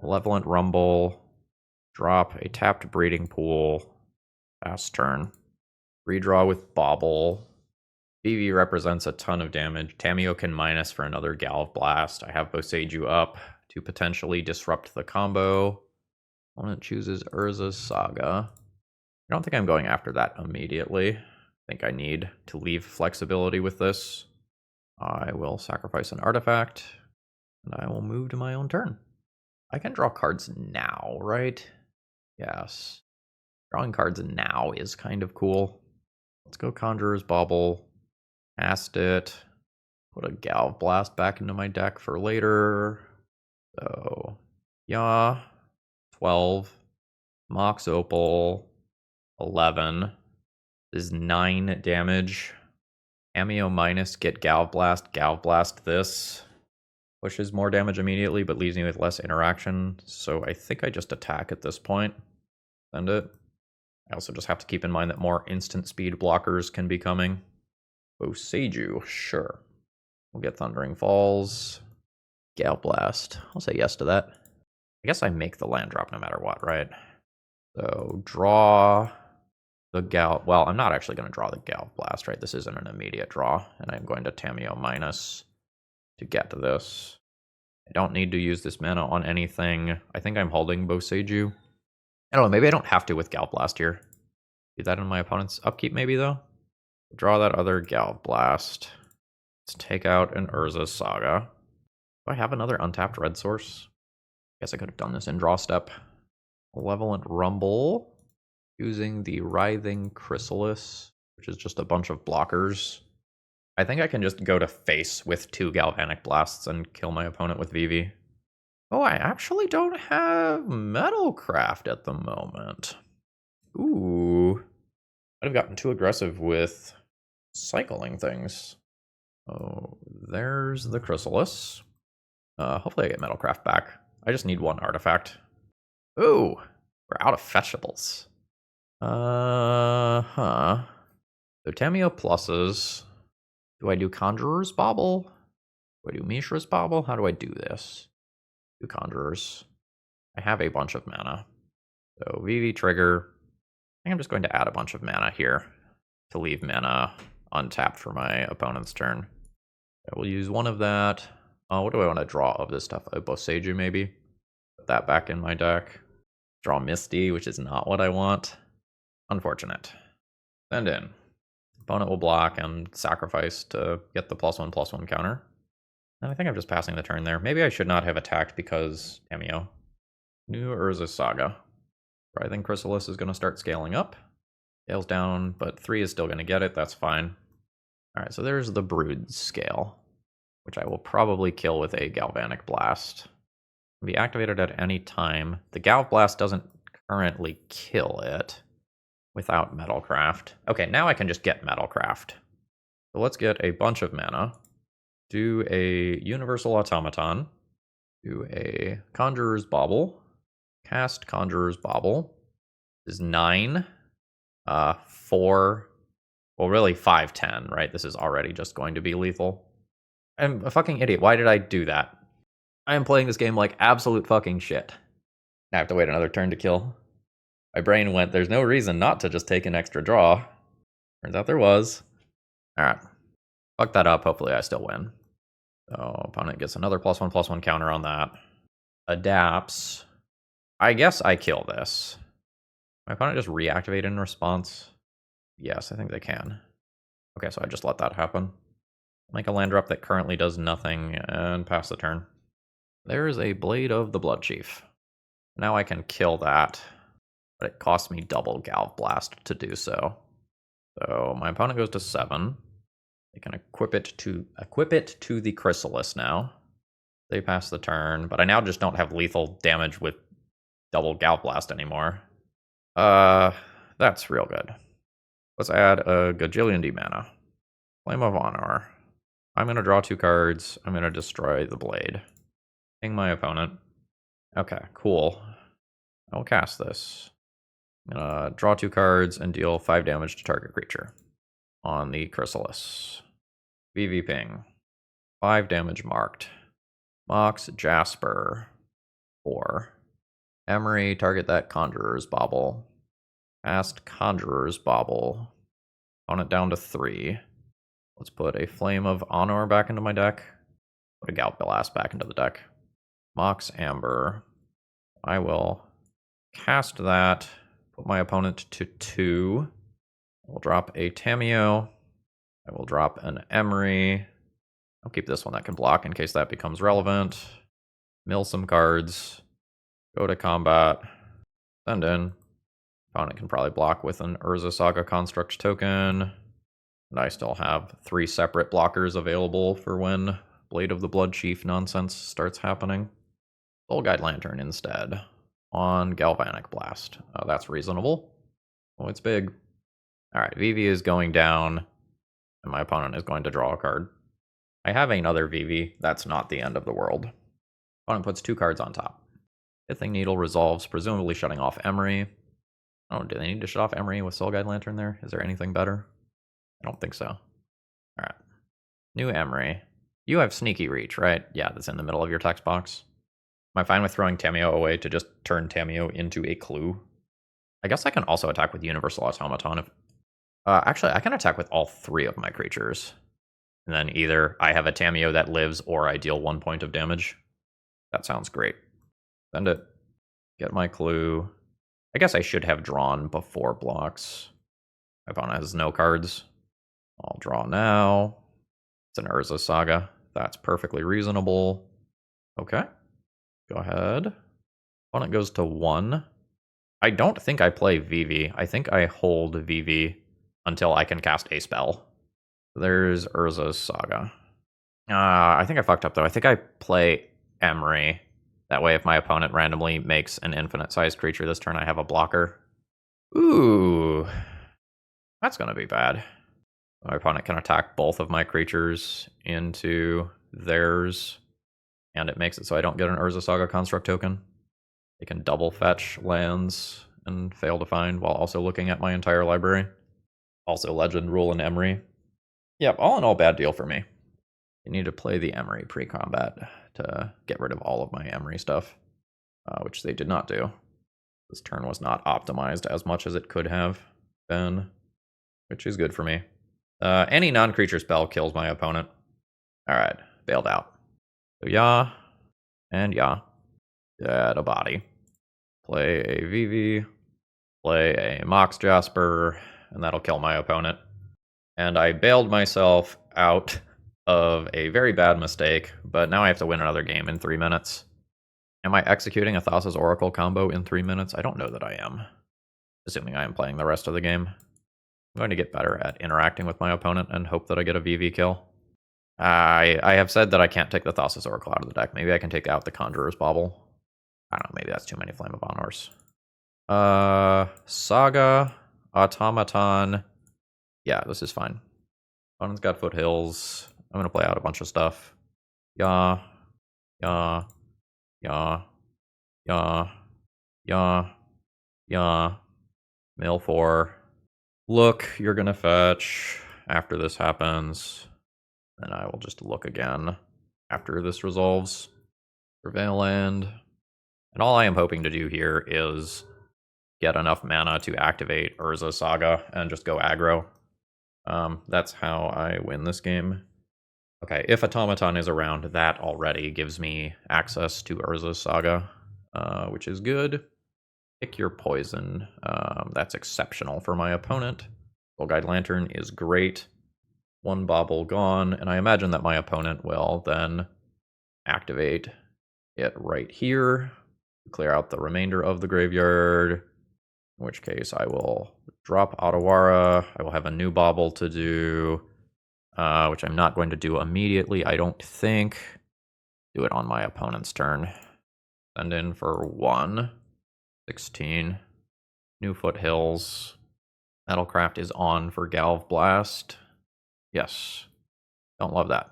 Speaker 1: Malevolent Rumble. Drop a tapped Breeding Pool. Pass turn. Redraw with Bauble. Vivi represents a ton of damage. Tamiyo can minus for another Galvblast. I have Boseiju up to potentially disrupt the combo. Opponent chooses Urza's Saga. I don't think I'm going after that immediately. I think I need to leave flexibility with this. I will sacrifice an artifact, and I will move to my own turn. I can draw cards now, right? Yes. Drawing cards now is kind of cool. Let's go Conjurer's Bauble. Cast it. Put a Galvblast back into my deck for later. So, yeah. 12. Mox Opal. 11. This is 9 damage. Tamiyo minus, get Galvblast. Galvblast this. Pushes more damage immediately, but leaves me with less interaction. So I think I just attack at this point. Send it. I also just have to keep in mind that more instant speed blockers can be coming. Boseiju, sure. We'll get Thundering Falls. Galvblast. I'll say yes to that. I guess I make the land drop no matter what, right? So draw the well, I'm not actually going to draw the Galvblast, right? This isn't an immediate draw, and I'm going to Tamiyo minus to get to this. I don't need to use this mana on anything. I think I'm holding Boseiju. I don't know, maybe I don't have to with Galvblast here. Do that in my opponent's upkeep maybe, though? Draw that other Galvblast. Let's take out an Urza's Saga. Do I have another untapped red source? Guess I could have done this in draw step. Malevolent Rumble. Using the Writhing Chrysalis, which is just a bunch of blockers. I think I can just go to face with 2 Galvanic Blasts and kill my opponent with Vivi. Oh, I actually don't have Metalcraft at the moment. Ooh. I'd have gotten too aggressive with cycling things. Oh, there's the Chrysalis. Hopefully I get Metalcraft back. I just need 1 artifact. Ooh, we're out of fetchables. So Tameo pluses. Do I do Conjurer's Bauble? Do I do Mishra's Bauble? How do I do this? Do Conjurers. I have a bunch of mana. So Vivi trigger. I think I'm just going to add a bunch of mana here to leave mana untapped for my opponent's turn. I will use 1 of that. What do I want to draw of this stuff? A Boseiju maybe? Put that back in my deck. Draw Misty, which is not what I want. Unfortunate. Send in. Opponent will block and sacrifice to get the +1/+1 counter. And I think I'm just passing the turn there. Maybe I should not have attacked because Tameo. New Urza Saga. I think Chrysalis is going to start scaling up. Scales down, but 3 is still going to get it. That's fine. Alright, so there's the Brood scale, which I will probably kill with a Galvanic Blast. Can be activated at any time. The Galv Blast doesn't currently kill it without Metalcraft. Okay, now I can just get Metalcraft. So let's get a bunch of mana. Do a Universal Automaton. Do a Conjurer's Bauble. Cast Conjurer's Bauble. This is 9. 4. Well, really 5/10, right? This is already just going to be lethal. I'm a fucking idiot. Why did I do that? I am playing this game like absolute fucking shit. I have to wait another turn to kill. My brain went, there's no reason not to just take an extra draw. Turns out there was. Alright. Fuck that up. Hopefully I still win. So opponent gets another +1/+1 counter on that. Adapts. I guess I kill this. My opponent just reactivate in response. Yes, I think they can. Okay, so I just let that happen. Make a land drop that currently does nothing and pass the turn. There's a Blade of the Blood Chief. Now I can kill that, but it costs me double Galv Blast to do so. So my opponent goes to 7. They can equip it to the Chrysalis now. They pass the turn, but I now just don't have lethal damage with double Galv Blast anymore. That's real good. Let's add a Gajillion D mana. Flame of Honor. I'm going to draw 2 cards. I'm going to destroy the blade. Ping my opponent. Okay, cool. I'll cast this. I'm going to draw 2 cards and deal 5 damage to target creature. On the Chrysalis. Vivi ping. 5 damage marked. Mox Jasper. 4. Emery, target that Conjurer's Bauble. Cast Conjurer's Bauble. Opponent down to 3. Let's put a Flame of Honor back into my deck. Put a Galv Blast back into the deck. Mox Amber. I will cast that. Put my opponent to 2. I will drop a Tameo. I will drop an Emery. I'll keep this one that can block in case that becomes relevant. Mill some cards. Go to combat. Send in. Opponent can probably block with an Urza Saga Construct token. And I still have 3 separate blockers available for when Blade of the Blood Chief nonsense starts happening. Soul Guide Lantern instead. On Galvanic Blast. That's reasonable. Oh, it's big. Alright, Vivi is going down. And my opponent is going to draw a card. I have another Vivi. That's not the end of the world. Opponent puts 2 cards on top. Pithing Needle resolves, presumably shutting off Emery. Oh, do they need to shut off Emery with Soul Guide Lantern there? Is there anything better? I don't think so. Alright. New Emery. You have Sneaky Reach, right? Yeah, that's in the middle of your text box. Am I fine with throwing Tameo away to just turn Tameo into a clue? I guess I can also attack with Universal Automaton. If, actually, I can attack with all 3 of my creatures. And then either I have a Tameo that lives or I deal 1 point of damage. That sounds great. Send it. Get my clue. I guess I should have drawn before blocks. My opponent has no cards. I'll draw now. It's an Urza Saga. That's perfectly reasonable. Okay. Go ahead. Opponent goes to 1. I don't think I play Vivi. I think I hold Vivi until I can cast a spell. There's Urza's Saga. I think I fucked up, though. I think I play Emery. That way, if my opponent randomly makes an infinite-sized creature this turn, I have a blocker. Ooh. That's going to be bad. My opponent can attack both of my creatures into theirs, and it makes it so I don't get an Urza Saga Construct token. They can double fetch lands and fail to find while also looking at my entire library. Also Legend, Rule, and Emery. Yep, all in all, bad deal for me. You need to play the Emery pre-combat to get rid of all of my Emery stuff, which they did not do. This turn was not optimized as much as it could have been, which is good for me. Any non-creature spell kills my opponent. Alright, bailed out. So yeah, and yeah. Get a body. Play a Vivi, play a Mox Jasper, and that'll kill my opponent. And I bailed myself out of a very bad mistake, but now I have to win another game in 3 minutes. Am I executing a Thassa's Oracle combo in 3 minutes? I don't know that I am. Assuming I am playing the rest of the game. I'm going to get better at interacting with my opponent and hope that I get a VV kill. I have said that I can't take the Thassa's Oracle out of the deck. Maybe I can take out the Conjurer's Bauble. I don't know, maybe that's too many Flame of Honors. Saga, Automaton. Yeah, this is fine. Opponent's got Foothills. I'm gonna play out a bunch of stuff. Yeah. Mill 4. Look, you're gonna fetch after this happens. Then I will just look again after this resolves. Prevail Land. And all I am hoping to do here is get enough mana to activate Urza Saga and just go aggro. That's how I win this game. Okay, if Automaton is around, that already gives me access to Urza Saga, which is good. Pick your poison. That's exceptional for my opponent. Soul Guide Lantern is great. One Bauble gone, and I imagine that my opponent will then activate it right here. Clear out the remainder of the graveyard, in which case I will drop Otawara. I will have a new Bauble to do, which I'm not going to do immediately, I don't think. Do it on my opponent's turn. Send in for 1. 16. New Foothills. Metalcraft is on for Galv Blast. Yes. Don't love that.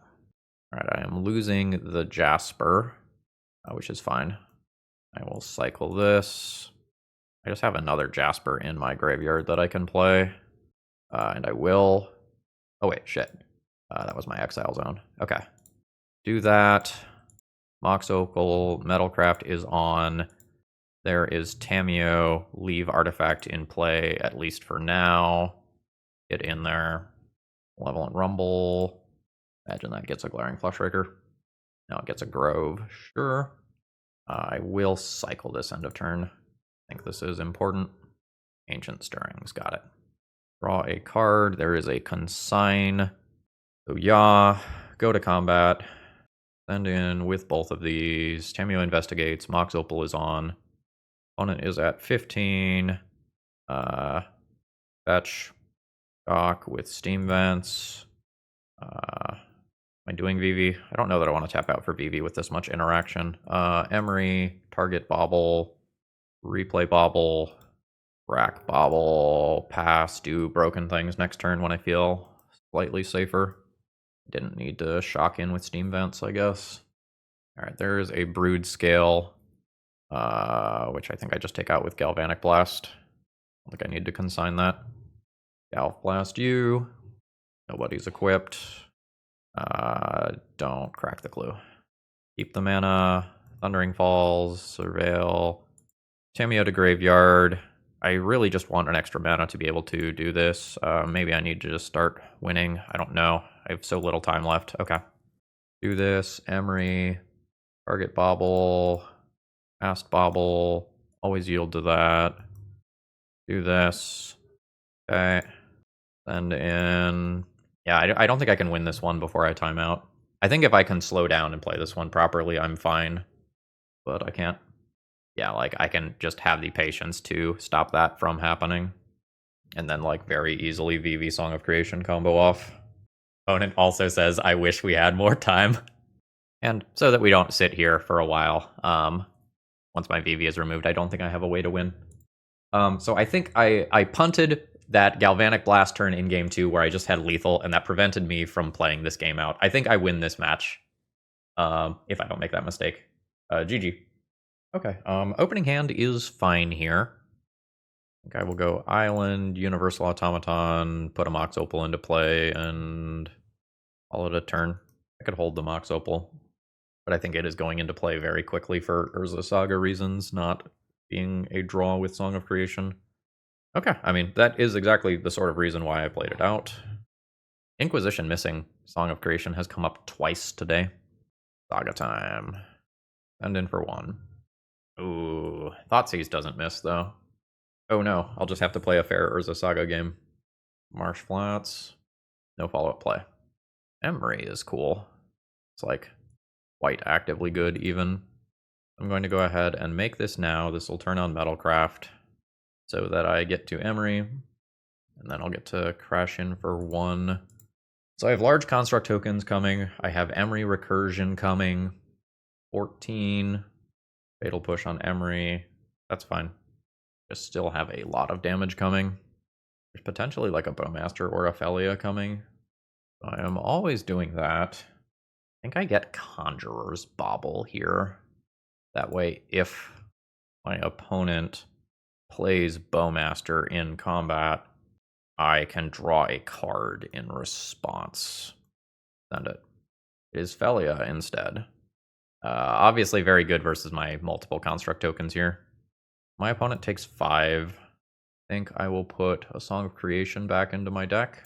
Speaker 1: Alright, I am losing the Jasper, which is fine. I will cycle this. I just have another Jasper in my graveyard that I can play. And I will... Oh wait, shit. That was my exile zone. Okay. Do that. Mox Opal, Metalcraft is on. There is Tamiyo. Leave Artifact in play, at least for now. Get in there. Malevolent Rumble. Imagine that gets a Glaring Flushraker. No, it gets a Grove. Sure. I will cycle this end of turn. I think this is important. Ancient Stirrings, got it. Draw a card. There is a Consign. So yeah, go to combat. Send in with both of these. Tamiyo investigates. Mox Opal is on. Opponent is at 15. Fetch. Dock with Steam Vents. Am I doing Vivi? I don't know that I want to tap out for Vivi with this much interaction. Emery, target Bauble, replay Bauble, rack Bauble, pass, do broken things next turn when I feel slightly safer. Didn't need to shock in with Steam Vents, I guess. Alright, there's a Brood Scale, which I think I just take out with Galvanic Blast. I don't think I need to consign that. Galv Blast you. Nobody's equipped. Don't crack the clue. Keep the mana. Thundering Falls, Surveil. Tamiyo to Graveyard. I really just want an extra mana to be able to do this. Maybe I need to just start winning. I don't know. I have so little time left. Okay. Do this. Emery. Target Bauble. Cast Bauble. Always yield to that. Do this. Okay. Send in... Yeah, I don't think I can win this one before I time out. I think if I can slow down and play this one properly, I'm fine. But I can't. Yeah, like, I can just have the patience to stop that from happening. And then, like, very easily Vivi Song of Creation combo off. opponent also says, I wish we had more time. And so that we don't sit here for a while, once my Vivi is removed, I don't think I have a way to win. So I think I punted that Galvanic Blast turn in game 2 where I just had lethal, and that prevented me from playing this game out. I think I win this match, if I don't make that mistake. GG. Okay, opening hand is fine here. I think I will go Island, Universal Automaton, put a Mox Opal into play, and call it a turn. I could hold the Mox Opal, but I think it is going into play very quickly for Urza Saga reasons, not being a draw with Song of Creation. Okay, I mean, that is exactly the sort of reason why I played it out. Inquisition missing Song of Creation has come up twice today. Saga time. Send in for 1. Ooh, Thoughtseize doesn't miss, though. Oh no, I'll just have to play a fair Urza Saga game. Marsh Flats. No follow-up play. Emery is cool. It's like quite actively good, even. I'm going to go ahead and make this now. This will turn on Metalcraft so that I get to Emery, and then I'll get to crash in for 1. So I have large construct tokens coming. I have Emery recursion coming. 14. Fatal push on Emery. That's fine. Just still have a lot of damage coming. There's potentially like a Bowmaster or a Felia coming. I am always doing that. I think I get Conjurer's Bauble here. That way, if my opponent plays Bowmaster in combat, I can draw a card in response. Send it. It is Felia instead. Obviously very good versus my multiple construct tokens here. My opponent takes 5. I think I will put a Song of Creation back into my deck.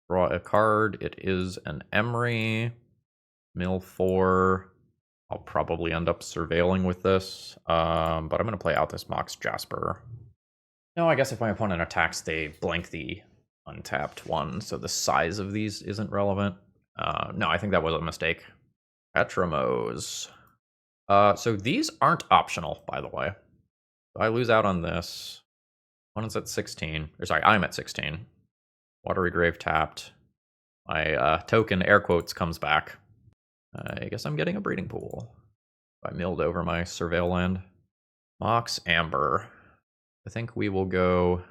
Speaker 1: Draw a card. It is an Emery. Mill 4. I'll probably end up surveilling with this, but I'm going to play out this Mox Jasper. No, I guess if my opponent attacks, they blank the untapped one, so the size of these isn't relevant. No, I think that was a mistake. Petramos. So these aren't optional, by the way. So I lose out on this. Opponent's at 16. Or sorry, I'm at 16. Watery Grave tapped. My token, air quotes, comes back. I guess I'm getting a breeding pool. I milled over my surveil land. Mox Amber. I think we will go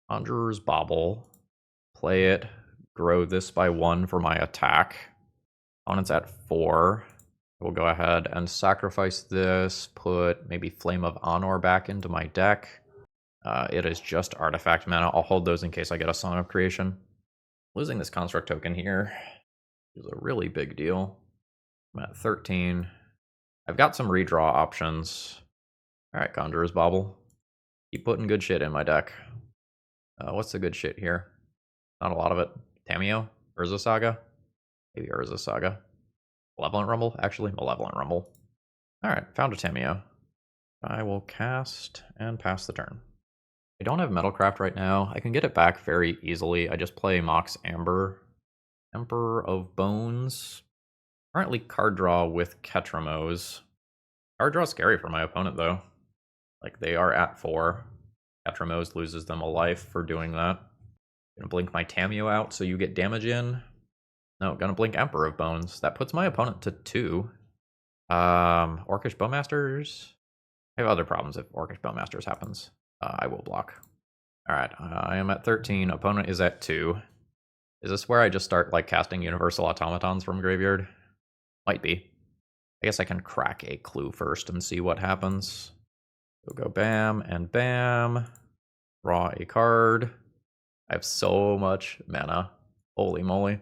Speaker 1: Conjurer's Bauble. Play it. Grow this by 1 for my attack. Opponent's at 4. We'll go ahead and sacrifice this. Put maybe Flame of Honor back into my deck. It is just artifact mana. I'll hold those in case I get a Song of Creation. Losing this construct token here is a really big deal. I'm at 13. I've got some redraw options. Alright, Conjurer's Bauble. Keep putting good shit in my deck. What's the good shit here? Not a lot of it. Tamiyo? Urza Saga? Maybe Urza Saga. Malevolent Rumble? Actually, Malevolent Rumble. Alright, found a Tamiyo. I will cast and pass the turn. I don't have Metalcraft right now. I can get it back very easily. I just play Mox Amber. Emperor of Bones. Currently card draw with Ketramos. Card draw scary for my opponent, though. Like, they are at 4. Ketramos loses them a life for doing that. Gonna blink my Tamiyo out so you get damage in. No, gonna blink Emperor of Bones. That puts my opponent to 2. Orcish Bowmasters. I have other problems if Orcish Bowmasters happens. I will block. Alright, I am at 13. Opponent is at 2. Is this where I just start, like, casting Universal Automatons from Graveyard? Might be. I guess I can crack a clue first and see what happens. We'll go bam and bam. Draw a card. I have so much mana. Holy moly.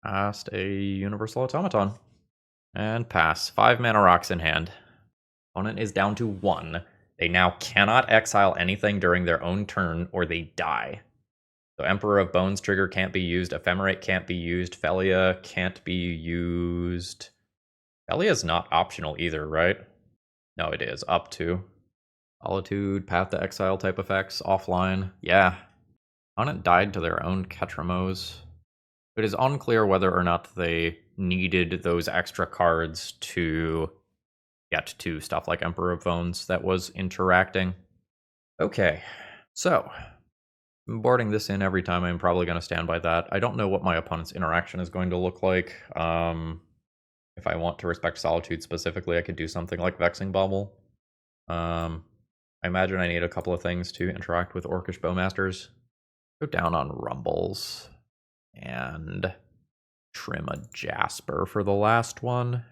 Speaker 1: Cast a Universal Automaton. And pass. 5 mana rocks in hand. Opponent is down to 1. They now cannot exile anything during their own turn or they die. So Emperor of Bones trigger can't be used. Ephemerate can't be used. Felia can't be used. Felia is not optional either, right? No, it is. Up to. Solitude, Path to Exile type effects, offline. Yeah. Opponent died to their own Ketramos. It is unclear whether or not they needed those extra cards to get to stuff like Emperor of Bones that was interacting. Okay, so Boarding this in every time, I'm probably going to stand by that. I don't know what my opponent's interaction is going to look like. If I want to respect Solitude specifically, I could do something like Vexing Bauble. I imagine I need a couple of things to interact with Orcish Bowmasters. Go down on Rumbles and trim a Jasper for the last one.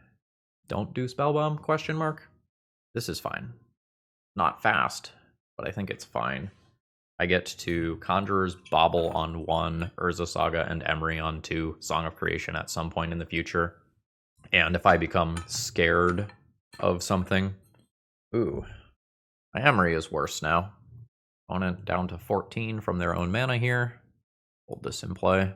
Speaker 1: Don't do Spellbomb, question mark. This is fine. Not fast, but I think it's fine. I get to Conjurer's Bauble on 1, Urza Saga and Emery on 2, Song of Creation at some point in the future. And if I become scared of something... Ooh. My Emery is worse now. Opponent down to 14 from their own mana here. Hold this in play.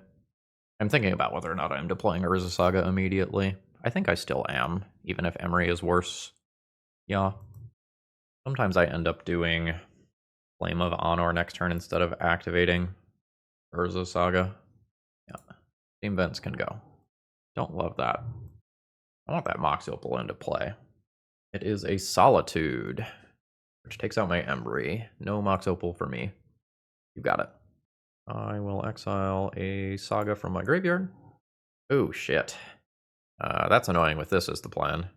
Speaker 1: I'm thinking about whether or not I'm deploying Urza Saga immediately. I think I still am, even if Emery is worse. Yeah. Sometimes I end up doing Flame of Honor next turn instead of activating Urza Saga. Yeah. Team Vents can go. Don't love that. I want that Mox Opal into play. It is a Solitude, which takes out my Embry. No Mox Opal for me. You got it. I will exile a Saga from my graveyard. Oh, shit. That's annoying with this as the plan.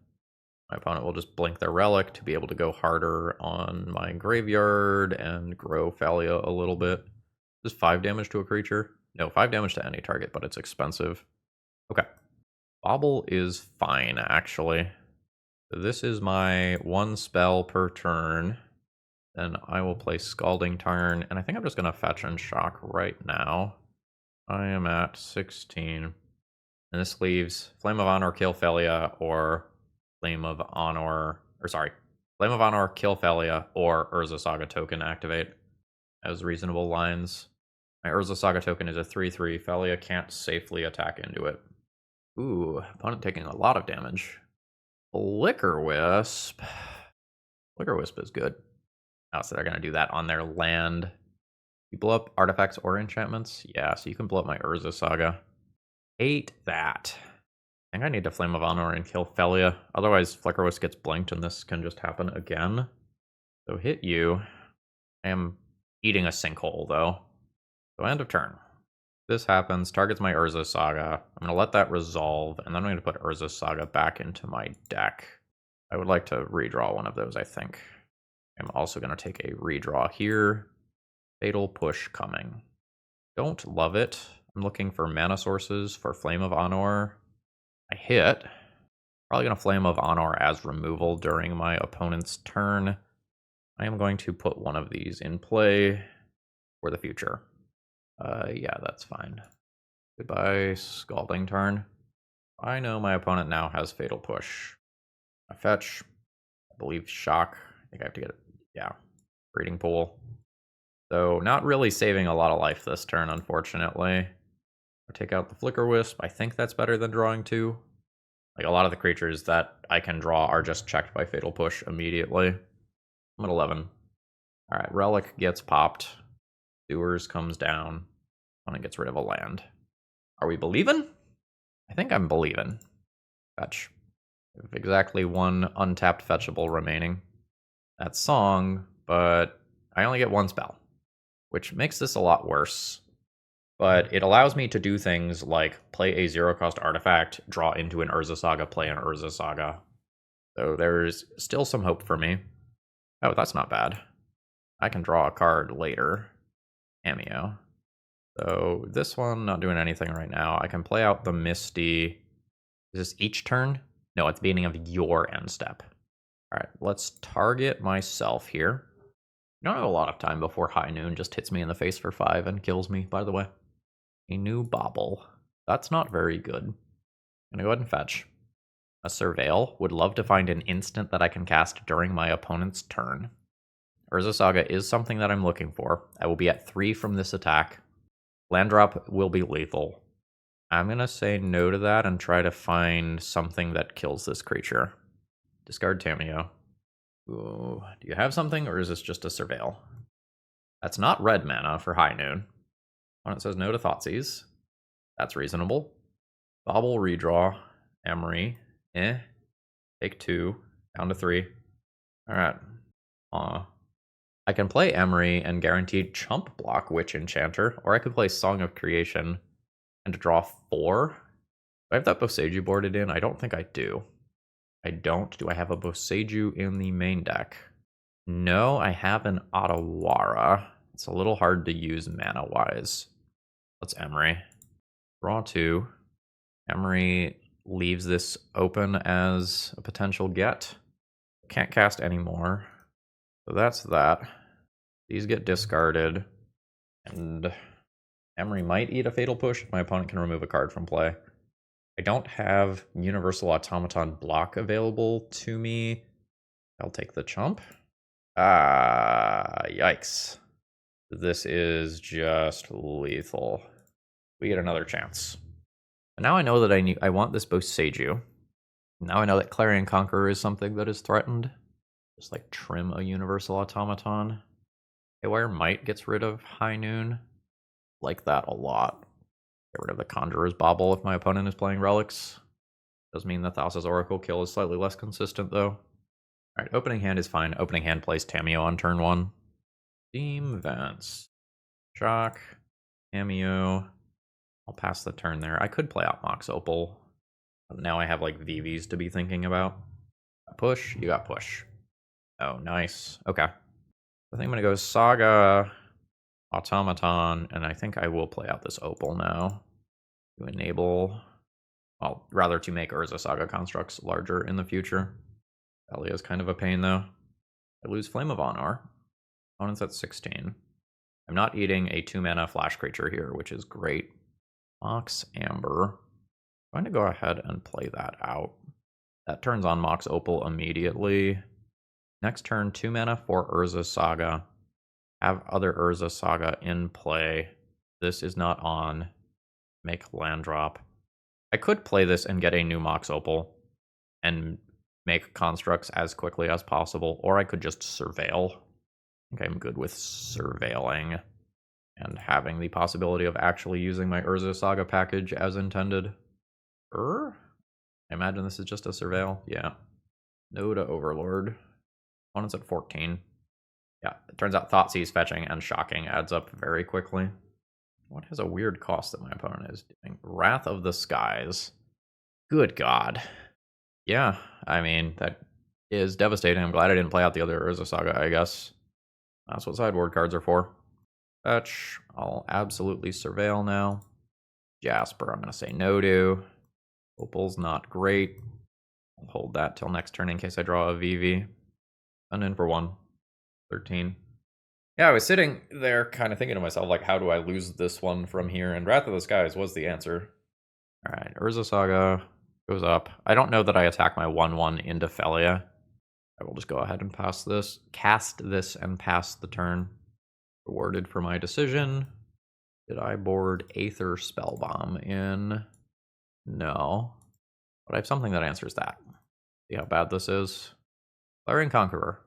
Speaker 1: My opponent will just blink their Relic to be able to go harder on my graveyard and grow Thalia a little bit. Is 5 damage to a creature? No, 5 damage to any target, but it's expensive. Okay. Bauble is fine, actually. This is my 1 spell per turn. Then I will play Scalding Tarn, and I think I'm just going to fetch and shock right now. I am at 16. And this leaves Flame of Honor, kill Thalia, or Flame of Honor, Flame of Honor, kill Thalia, or Urza Saga token activate as reasonable lines. My Urza Saga token is a 3/3. Thalia can't safely attack into it. Ooh, opponent taking a lot of damage. Flicker Wisp. Flicker Wisp is good. Oh, so they're going to do that on their land. You blow up artifacts or enchantments? Yeah, so you can blow up my Urza Saga. Hate that. I think I need to Flame of Honor and kill Thalia. Otherwise, Flicker Wisp gets blinked and this can just happen again. So hit you. I am eating a sinkhole, though. So end of turn. This happens, targets my Urza Saga. I'm going to let that resolve, and then I'm going to put Urza Saga back into my deck. I would like to redraw one of those, I think. I'm also going to take a redraw here. Fatal Push coming. Don't love it. I'm looking for mana sources for Flame of Honor. I hit. Probably going to Flame of Honor as removal during my opponent's turn. I am going to put one of these in play for the future. Yeah, that's fine. Goodbye, Scalding Tarn. I know my opponent now has Fatal Push. I fetch. I believe Shock. I think I have to get it. Yeah. Breeding Pool. So not really saving a lot of life this turn, unfortunately. I'll take out the Flicker Wisp. I think that's better than drawing 2. Like, a lot of the creatures that I can draw are just checked by Fatal Push immediately. I'm at 11. Alright, Relic gets popped. Sewers comes down. And it gets rid of a land. Are we believing? I think I'm believing. Fetch. We have exactly 1 untapped fetchable remaining. That's Song, but I only get 1 spell, which makes this a lot worse. But it allows me to do things like play a 0-cost artifact, draw into an Urza Saga, play an Urza Saga. So there's still some hope for me. Oh, that's not bad. I can draw a card later. Cameo. So this one, not doing anything right now. I can play out the Misty. Is this each turn? No, at the beginning of your end step. All right, let's target myself here. I don't have a lot of time before High Noon just hits me in the face for 5 and kills me, by the way. A new Bauble. That's not very good. I'm gonna go ahead and fetch. A Surveil. Would love to find an instant that I can cast during my opponent's turn. Urza Saga is something that I'm looking for. I will be at 3 from this attack. Land drop will be lethal. I'm gonna say no to that and try to find something that kills this creature. Discard Tameo. Ooh, do you have something, or is this just a Surveil? That's not red mana for High Noon. When it says no to Thoughtseize. That's reasonable. Bauble redraw. Emery. Take 2. Down to 3. Alright. I I can play Emery and guaranteed chump block Witch Enchanter, or I could play Song of Creation and draw 4. Do I have that Boseiju boarded in? I don't think I do. I don't. Do I have a Boseiju in the main deck? No, I have an Otawara. It's a little hard to use mana-wise. Let's Emery. Draw 2. Emery leaves this open as a potential get. Can't cast anymore. So that's that. These get discarded. And Emery might eat a Fatal Push if my opponent can remove a card from play. I don't have Universal Automaton block available to me. I'll take the chump. Yikes. This is just lethal. We get another chance. And now I know that I want this Boseiju. Now I know that Clarion Conqueror is something that is threatened. Just like trim a Universal Automaton. Haywire Might gets rid of High Noon. Like that a lot. Get rid of the Conjurer's Bauble if my opponent is playing Relics. Does mean that Thassa's Oracle kill is slightly less consistent though. Alright, opening hand is fine. Opening hand plays Tamiyo on turn 1. Steam Vents. Shock. Tamiyo. I'll pass the turn there. I could play out Mox Opal. But now I have like VVs to be thinking about. Push, you got push. Oh, nice. Okay. I think I'm gonna go Saga, Automaton, and I think I will play out this Opal now. To enable, well, rather to make Urza Saga constructs larger in the future. Elia is kind of a pain though. I lose Flame of Honor. Opponent's at 16. I'm not eating a 2-mana flash creature here, which is great. Mox Amber. I'm going to go ahead and play that out. That turns on Mox Opal immediately. Next turn, 2 mana for Urza Saga. Have other Urza Saga in play. This is not on. Make land drop. I could play this and get a new Mox Opal and make constructs as quickly as possible, or I could just surveil. I think I'm good with surveiling and having the possibility of actually using my Urza Saga package as intended. I imagine this is just a surveil. Yeah. No to Overlord. Opponent's at 14. Yeah, it turns out Thoughtseize fetching and shocking adds up very quickly. What has a weird cost that my opponent is doing? Wrath of the Skies. Good God. Yeah, I mean, that is devastating. I'm glad I didn't play out the other Urza Saga, I guess. That's what sideboard cards are for. Fetch. I'll absolutely surveil now. Jasper, I'm going to say no to. Opal's not great. I'll hold that till next turn in case I draw a Vivi. And in for 1. 13. Yeah, I was sitting there kind of thinking to myself, like, how do I lose this one from here? And Wrath of the Skies was the answer. Alright, Urza Saga goes up. I don't know that I attack my 1/1 into Felia. I will just go ahead and pass this. Cast this and pass the turn. Rewarded for my decision. Did I board Aether Spellbomb in? No. But I have something that answers that. See how bad this is? Clarion Conqueror.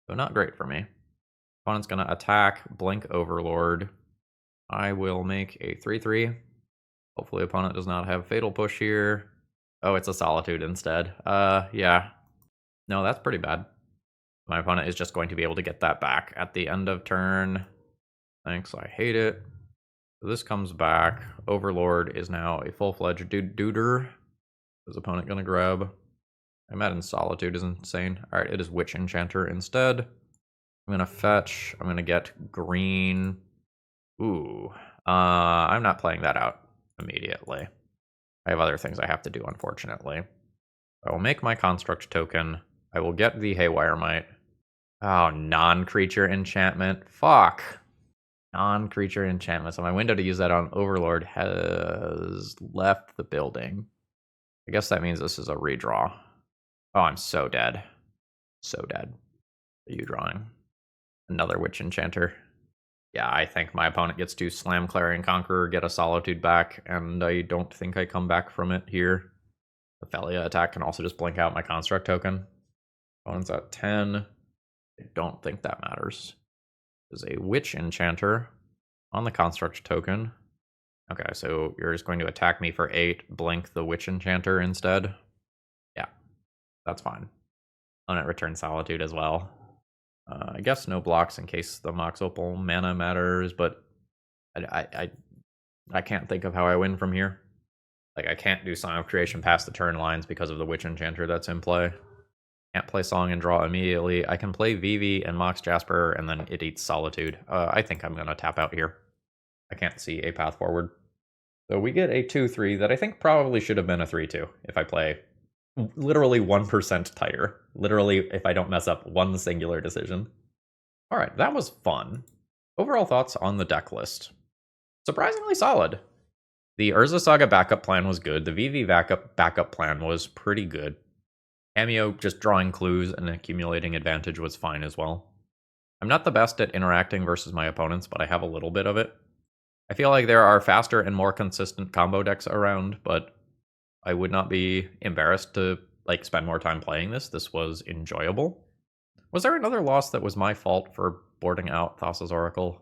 Speaker 1: So not great for me. Opponent's going to attack, blink Overlord. I will make a 3/3. Hopefully opponent does not have Fatal Push here. Oh, it's a Solitude instead. Yeah. No, that's pretty bad. My opponent is just going to be able to get that back at the end of turn. Thanks, I hate it. So this comes back. Overlord is now a full-fledged duder. Is opponent going to grab? I imagine Solitude is insane. Alright, it is Witch Enchanter instead. I'm going to fetch. I'm going to get green. Ooh. I'm not playing that out immediately. I have other things I have to do, unfortunately. I will make my construct token. I will get the Haywire Might. Oh, non-creature enchantment. Fuck. Non-creature enchantment. So my window to use that on Overlord has left the building. I guess that means this is a redraw. Oh, I'm so dead. So dead. Are you drawing? Another Witch Enchanter. Yeah, I think my opponent gets to slam Clarion Conqueror, get a Solitude back, and I don't think I come back from it here. The Felia attack can also just blink out my construct token. Opponent's at 10. I don't think that matters. There's a Witch Enchanter on the construct token. Okay, so you're just going to attack me for 8, blink the Witch Enchanter instead. Yeah, that's fine. Opponent returns Solitude as well. I guess no blocks in case the Mox Opal mana matters, but I can't think of how I win from here. Like, I can't do Song of Creation past the turn lines because of the Witch Enchanter that's in play. Can't play Song and draw immediately. I can play Vivi and Mox Jasper, and then it eats Solitude. I think I'm going to tap out here. I can't see a path forward. So we get a 2-3 that I think probably should have been a 3-2 if I play literally 1% tighter. Literally, if I don't mess up one singular decision. All right, that was fun. Overall thoughts on the deck list. Surprisingly solid. The Urza Saga backup plan was good. The Vivi backup plan was pretty good. Cameo just drawing clues and accumulating advantage was fine as well. I'm not the best at interacting versus my opponents, but I have a little bit of it. I feel like there are faster and more consistent combo decks around, but I would not be embarrassed to like spend more time playing this. This was enjoyable. Was there another loss that was my fault for boarding out Thassa's Oracle?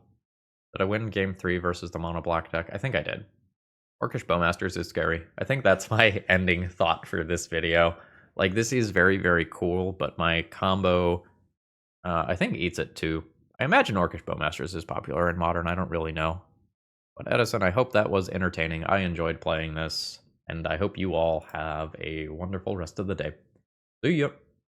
Speaker 1: Did I win game 3 versus the mono black deck? I think I did. Orcish Bowmasters is scary. I think that's my ending thought for this video. Like, this is very, very cool, but my combo, I think, eats it too. I imagine Orcish Bowmasters is popular in Modern. I don't really know. But Edison, I hope that was entertaining. I enjoyed playing this, and I hope you all have a wonderful rest of the day. See ya!